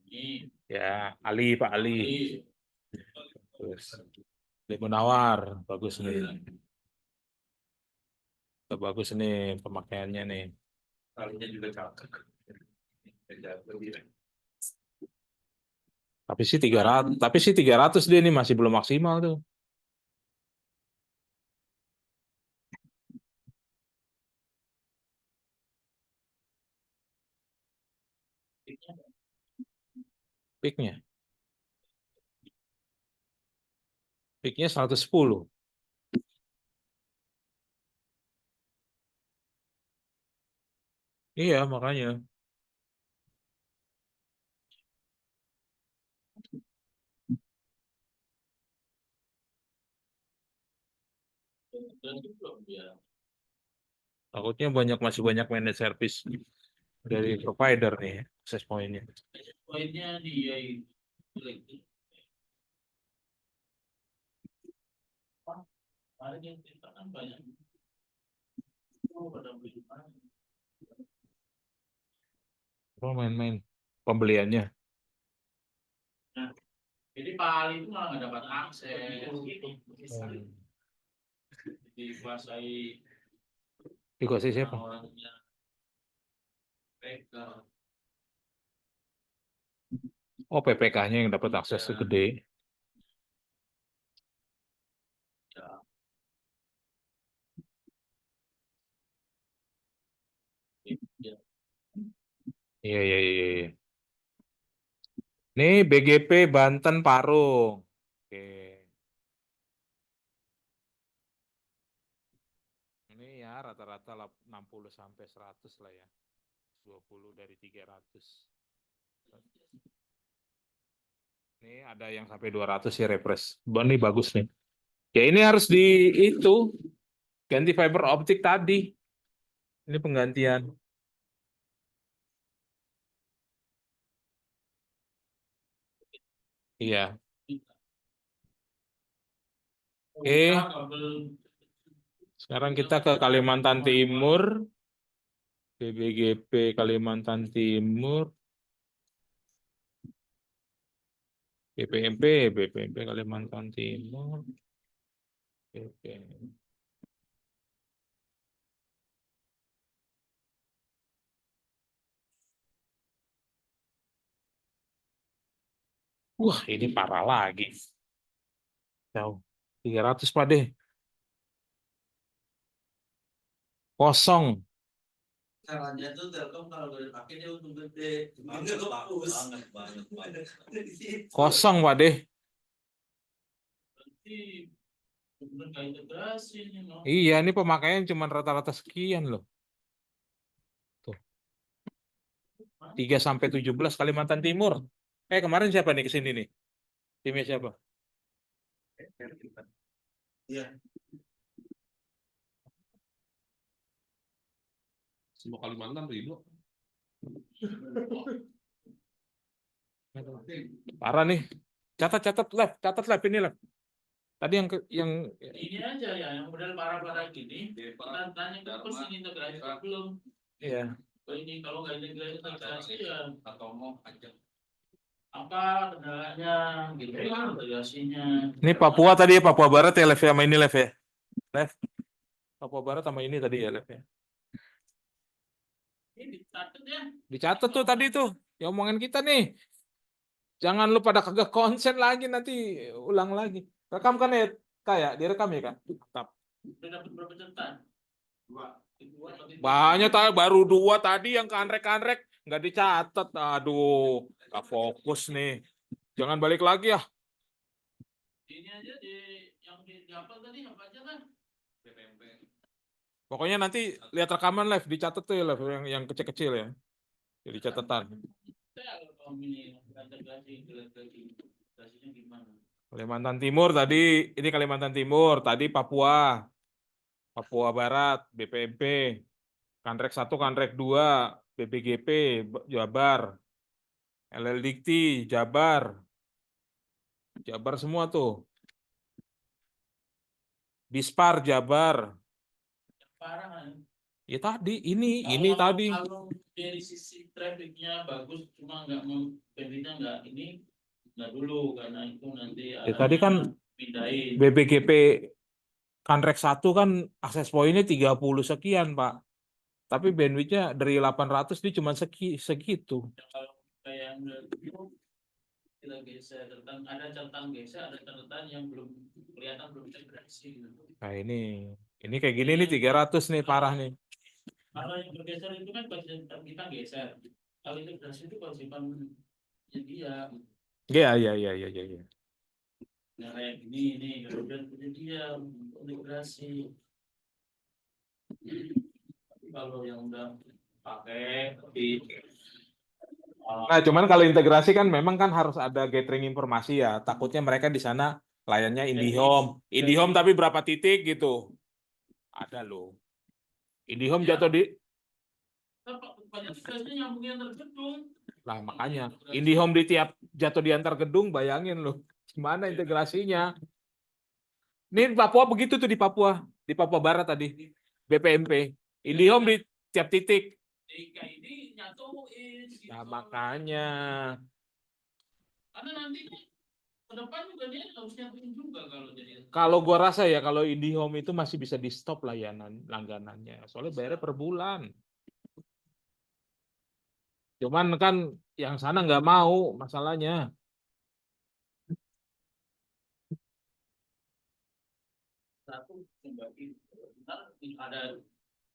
Ini Ya Ali Pak Ali. Terus Ali Munawar bagus nih. Bagus nih pemakaiannya nih. Kalinya juga cakep. Tapi sih 300 dia nih masih belum maksimal tuh. Peaknya 110. Iya makanya. dan itu belum ya. Takutnya masih banyak managed service dari provider nih access point-nya. Poinnya dia itu. Kemarin yang kita kan banyak. Oh, pada beli mana? Oh main-main pembeliannya. Nah, jadi Pak Ali itu malah nggak dapat akses. Dikuasai Dikuasai siapa? orangnya. PK. Oh PPK-nya yang dapat akses segede. Ya. Ya. Iya iya iya. Iya. Nih BGP Banten Parung. Oke. Ini ya rata-rata 60 sampai 100 lah ya. 20 dari 300. Ini ada yang sampai 200 ya refresh. Ini bagus nih. Ya ini harus itu ganti fiber optik tadi. Ini penggantian. Iya. Oke. Sekarang kita ke Kalimantan Timur. BBGP Kalimantan Timur. BPMP Kalimantan Timur. BPMP. Wah, ini parah lagi. Jauh. 300 Pak De. Kosong. Caranya tuh Telkom kalau udah dipakai dia untung gede. Banget banget. Kosong Pak De. Berarti benar nggak integrasi nih, no? Iya, ini pemakaian cuma rata-rata sekian loh. Tuh. 3 sampai 17 Kalimantan Timur. Kemarin siapa nih ke sini nih? Timnya siapa? Iya. Semua Kalimantan ribu. Parah nih. Catat live ini lah. Tadi yang Ini aja ya, yang model parah-parah gini. Kita tanya ke pos ini integrasi belum? Iya. Ini kalau nggak integrasi ya atau mau aja. apa kendalanya, gitu kan integrasinya. Ini Papua tadi ya, Papua Barat ya, Lev, sama ini Lev ya. Lev, Papua Barat sama ini tadi ya, Lev ya. Ini dicatat ya. Dicatat tuh tadi tuh, ya omongan kita nih. Jangan lu pada kagak konsen lagi, nanti ulang lagi. Rekam kan ya, kayak direkam ya kan? Mantap. Udah dapat berapa catatan? Dua atau tiga? Banyak baru 2 tadi yang kanrek-kanrek nggak dicatat. Aduh, nggak fokus nih. Jangan balik lagi ya. Ini aja yang dihafal tadi apa aja kan? Pokoknya nanti lihat rekaman live, dicatat tuh ya live yang kecil-kecil ya. Jadi catatan. Kalau ini integrasinya gimana? Kalimantan Timur tadi, ini Kalimantan Timur, tadi Papua. Papua Barat, BPMP. Kanrek 1, Kanrek 2, BPGP, Jabar. LL Dikti, Jabar. Jabar semua tuh. Bispar, Jabar. Parah kan? Ya tadi, ini Kalau- tadi. Kalau dari sisi trafficnya bagus, cuma banditnya nggak ini nggak dulu karena itu nanti Ya, tadi kan pindahin. BPGP Kanrek 1 kan akses poinnya 30 sekian, Pak. Tapi bandwidthnya dari 800 dia cuma segitu. Kalau kayak yang itu kita geser catatan, ada catatan geser, ada catatan yang belum kelihatan belum integrasi. Nah ini kayak gini nih 300 nih parah nih. Kalau yang bergeser itu kan kewajiban kita geser. Kalau integrasi itu kewajiban dia. Iya. Nah, kayak gini kemudian dia integrasi. Tapi kalau yang udah pakai Nah, cuman kalau integrasi kan memang kan harus ada gathering informasi ya. Takutnya mereka di sana layannya IndiHome tapi berapa titik gitu. Ada loh. IndiHome jatuh di banyak tugasnya nyambungin antar gedung. Nah, makanya IndiHome di tiap jatuh di antar gedung, bayangin loh. Gimana integrasinya? Ini Papua begitu tuh di Papua Barat tadi. BPMP. IndiHome di tiap titik. Jika ini nyatuin gitu. Nah, makanya. Karena nanti ke depan juga dia harus nyatuin juga kalau jadi. Kalau gua rasa ya kalau IndiHome itu masih bisa di stop layanan langganannya. Soalnya bayarnya per bulan. Cuman kan yang sana nggak mau masalahnya. Satu membagi ada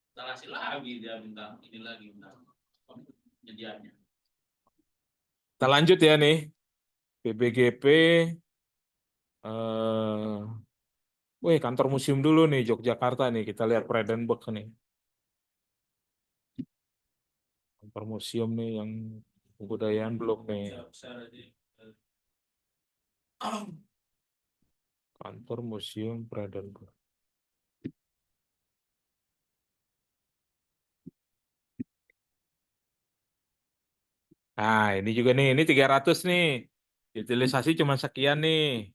instalasi lagi dia minta ini lagi penyediaannya. Kita lanjut ya nih. BPGP. Kantor museum dulu nih Yogyakarta nih. Kita lihat Fredenberg nih. Kantor museum nih yang kebudayaan belum nih. Kantor museum Fredenberg. Nah, ini juga nih, ini 300 nih. Utilisasi cuma sekian nih.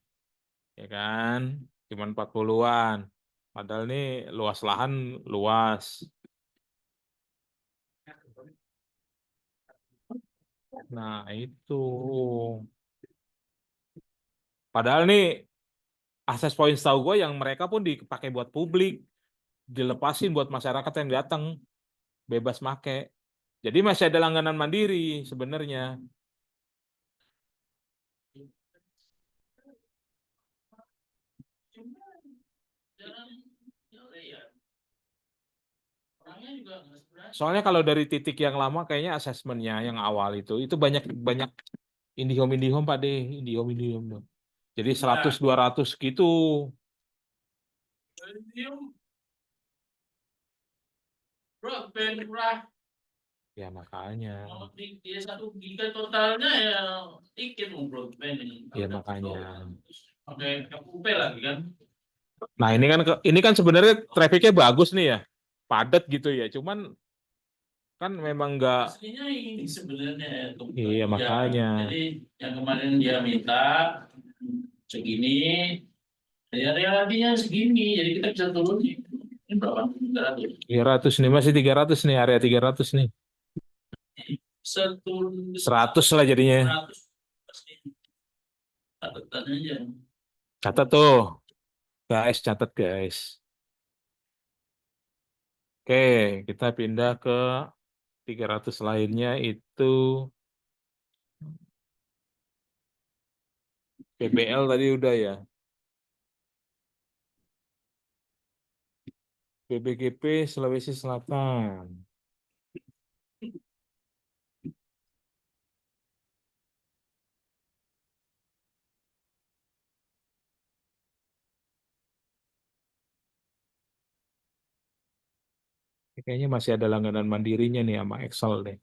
Ya kan? Cuma 40-an. Padahal nih luas lahan luas. Nah, itu. Padahal nih akses point setahu gue yang mereka pun dipakai buat publik. Dilepasin buat masyarakat yang datang. Bebas make. Jadi masih ada langganan mandiri sebenarnya. Soalnya kalau dari titik yang lama kayaknya asesmennya yang awal itu banyak IndiHome Pak deh, IndiHome. Jadi 100-200 gitu. Broadband murah. Ya makanya. Kalau dia 1 giga totalnya ya dikit broadband ini. Ya makanya. Oke, UP lagi kan. Nah, ini kan sebenarnya trafficnya bagus nih ya. Padat gitu ya. Cuman kan memang enggak. Aslinya ini sebenarnya. Iya, makanya. Jadi yang kemarin dia minta segini, ya relasinya segini, jadi kita bisa turunin. Ini berapa? 300 nih, masih 300 nih, area 300 nih. 100 lah jadinya. 100 catatan aja. Catat tuh, guys, catat guys. Oke, kita pindah ke 300 lainnya itu PBL tadi udah ya. PBGP Sulawesi Selatan. Kayaknya masih ada langganan mandirinya nih sama Excel nih.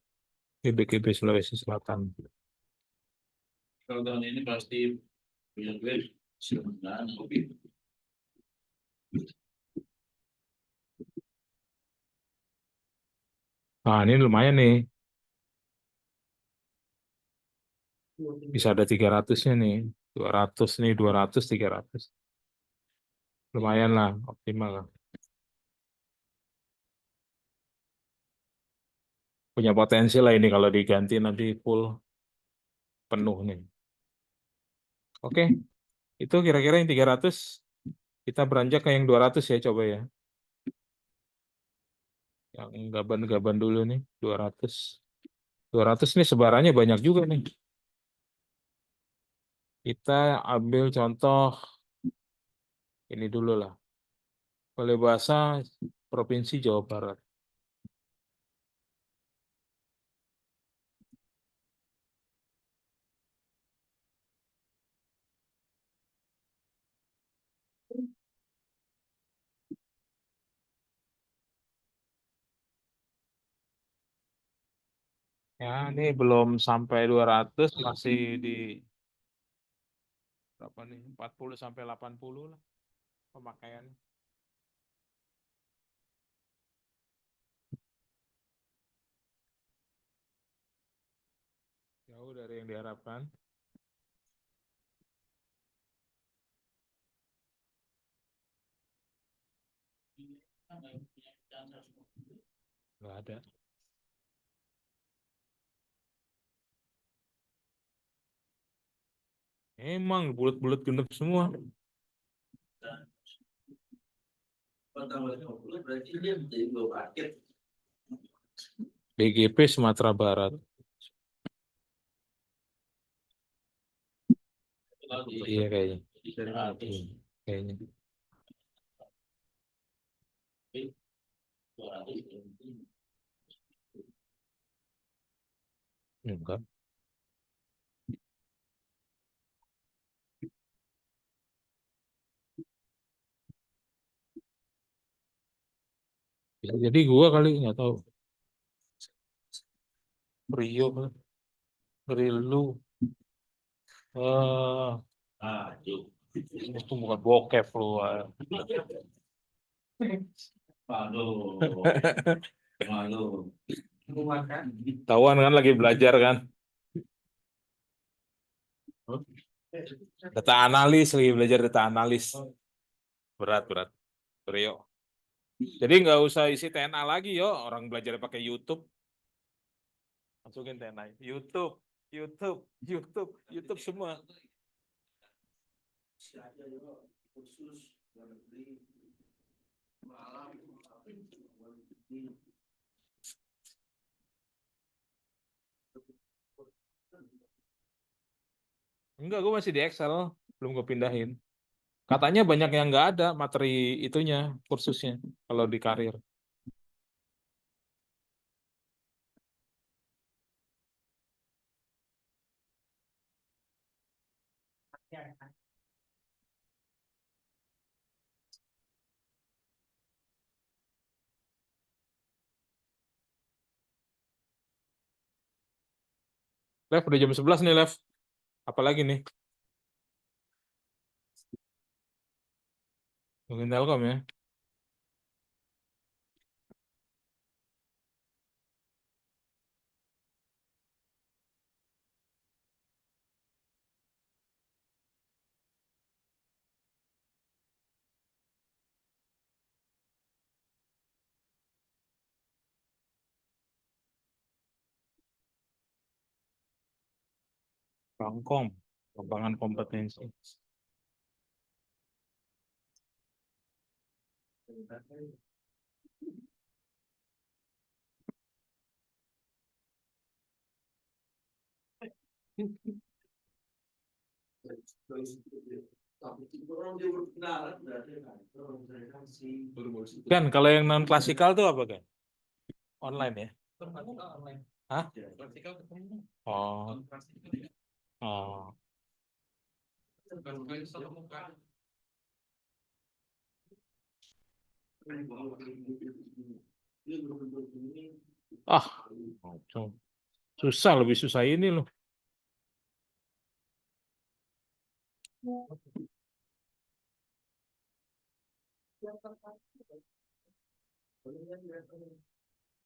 PBGP Sulawesi Selatan. Kalau tahun ini pasti punya duit silakan. Nah, ini lumayan nih. Bisa ada 300-nya nih. 200 nih, 200, 300. Lumayan lah, optimal lah. Punya potensi lah ini kalau diganti nanti full penuh nih. Oke, itu kira-kira yang 300. Kita beranjak ke yang 200 ya, coba ya. Yang gaban-gaban dulu nih, 200. 200 nih sebarannya banyak juga nih. Kita ambil contoh ini dulu lah. Balai Bahasa Provinsi Jawa Barat. Ya, ini belum sampai 200, masih di berapa nih? 40 sampai 80 lah pemakaian. Jauh dari yang diharapkan. Nggak ada. Emang bulat-bulat genep semua. Pertama 50 berarti dia menjadi 2 paket. BGP Sumatera Barat. Iya kayaknya. Iya, kayaknya. Enggak. Ya, jadi gua kali nggak tahu. Rio, Rilu. Itu bukan bokep lu. Aduh, malu. Tahuan kan lagi belajar kan. Data analis, lagi belajar data analis. Berat. Rio. Jadi nggak usah isi TNA lagi yo, orang belajar pakai YouTube. Masukin TNA. YouTube semua. Khusus Enggak, gue masih di Excel, belum gue pindahin. Katanya banyak yang nggak ada materi itunya, kursusnya, kalau di karir. Lev, udah jam 11 nih, Lev. Apalagi nih? Mungkin Telkom ya. Telkom. pengembangan kompetensi. Kan kalau yang non klasikal tuh apa kan? Online ya? Hah? Oh, oh. Ah, susah, lebih susah ini loh.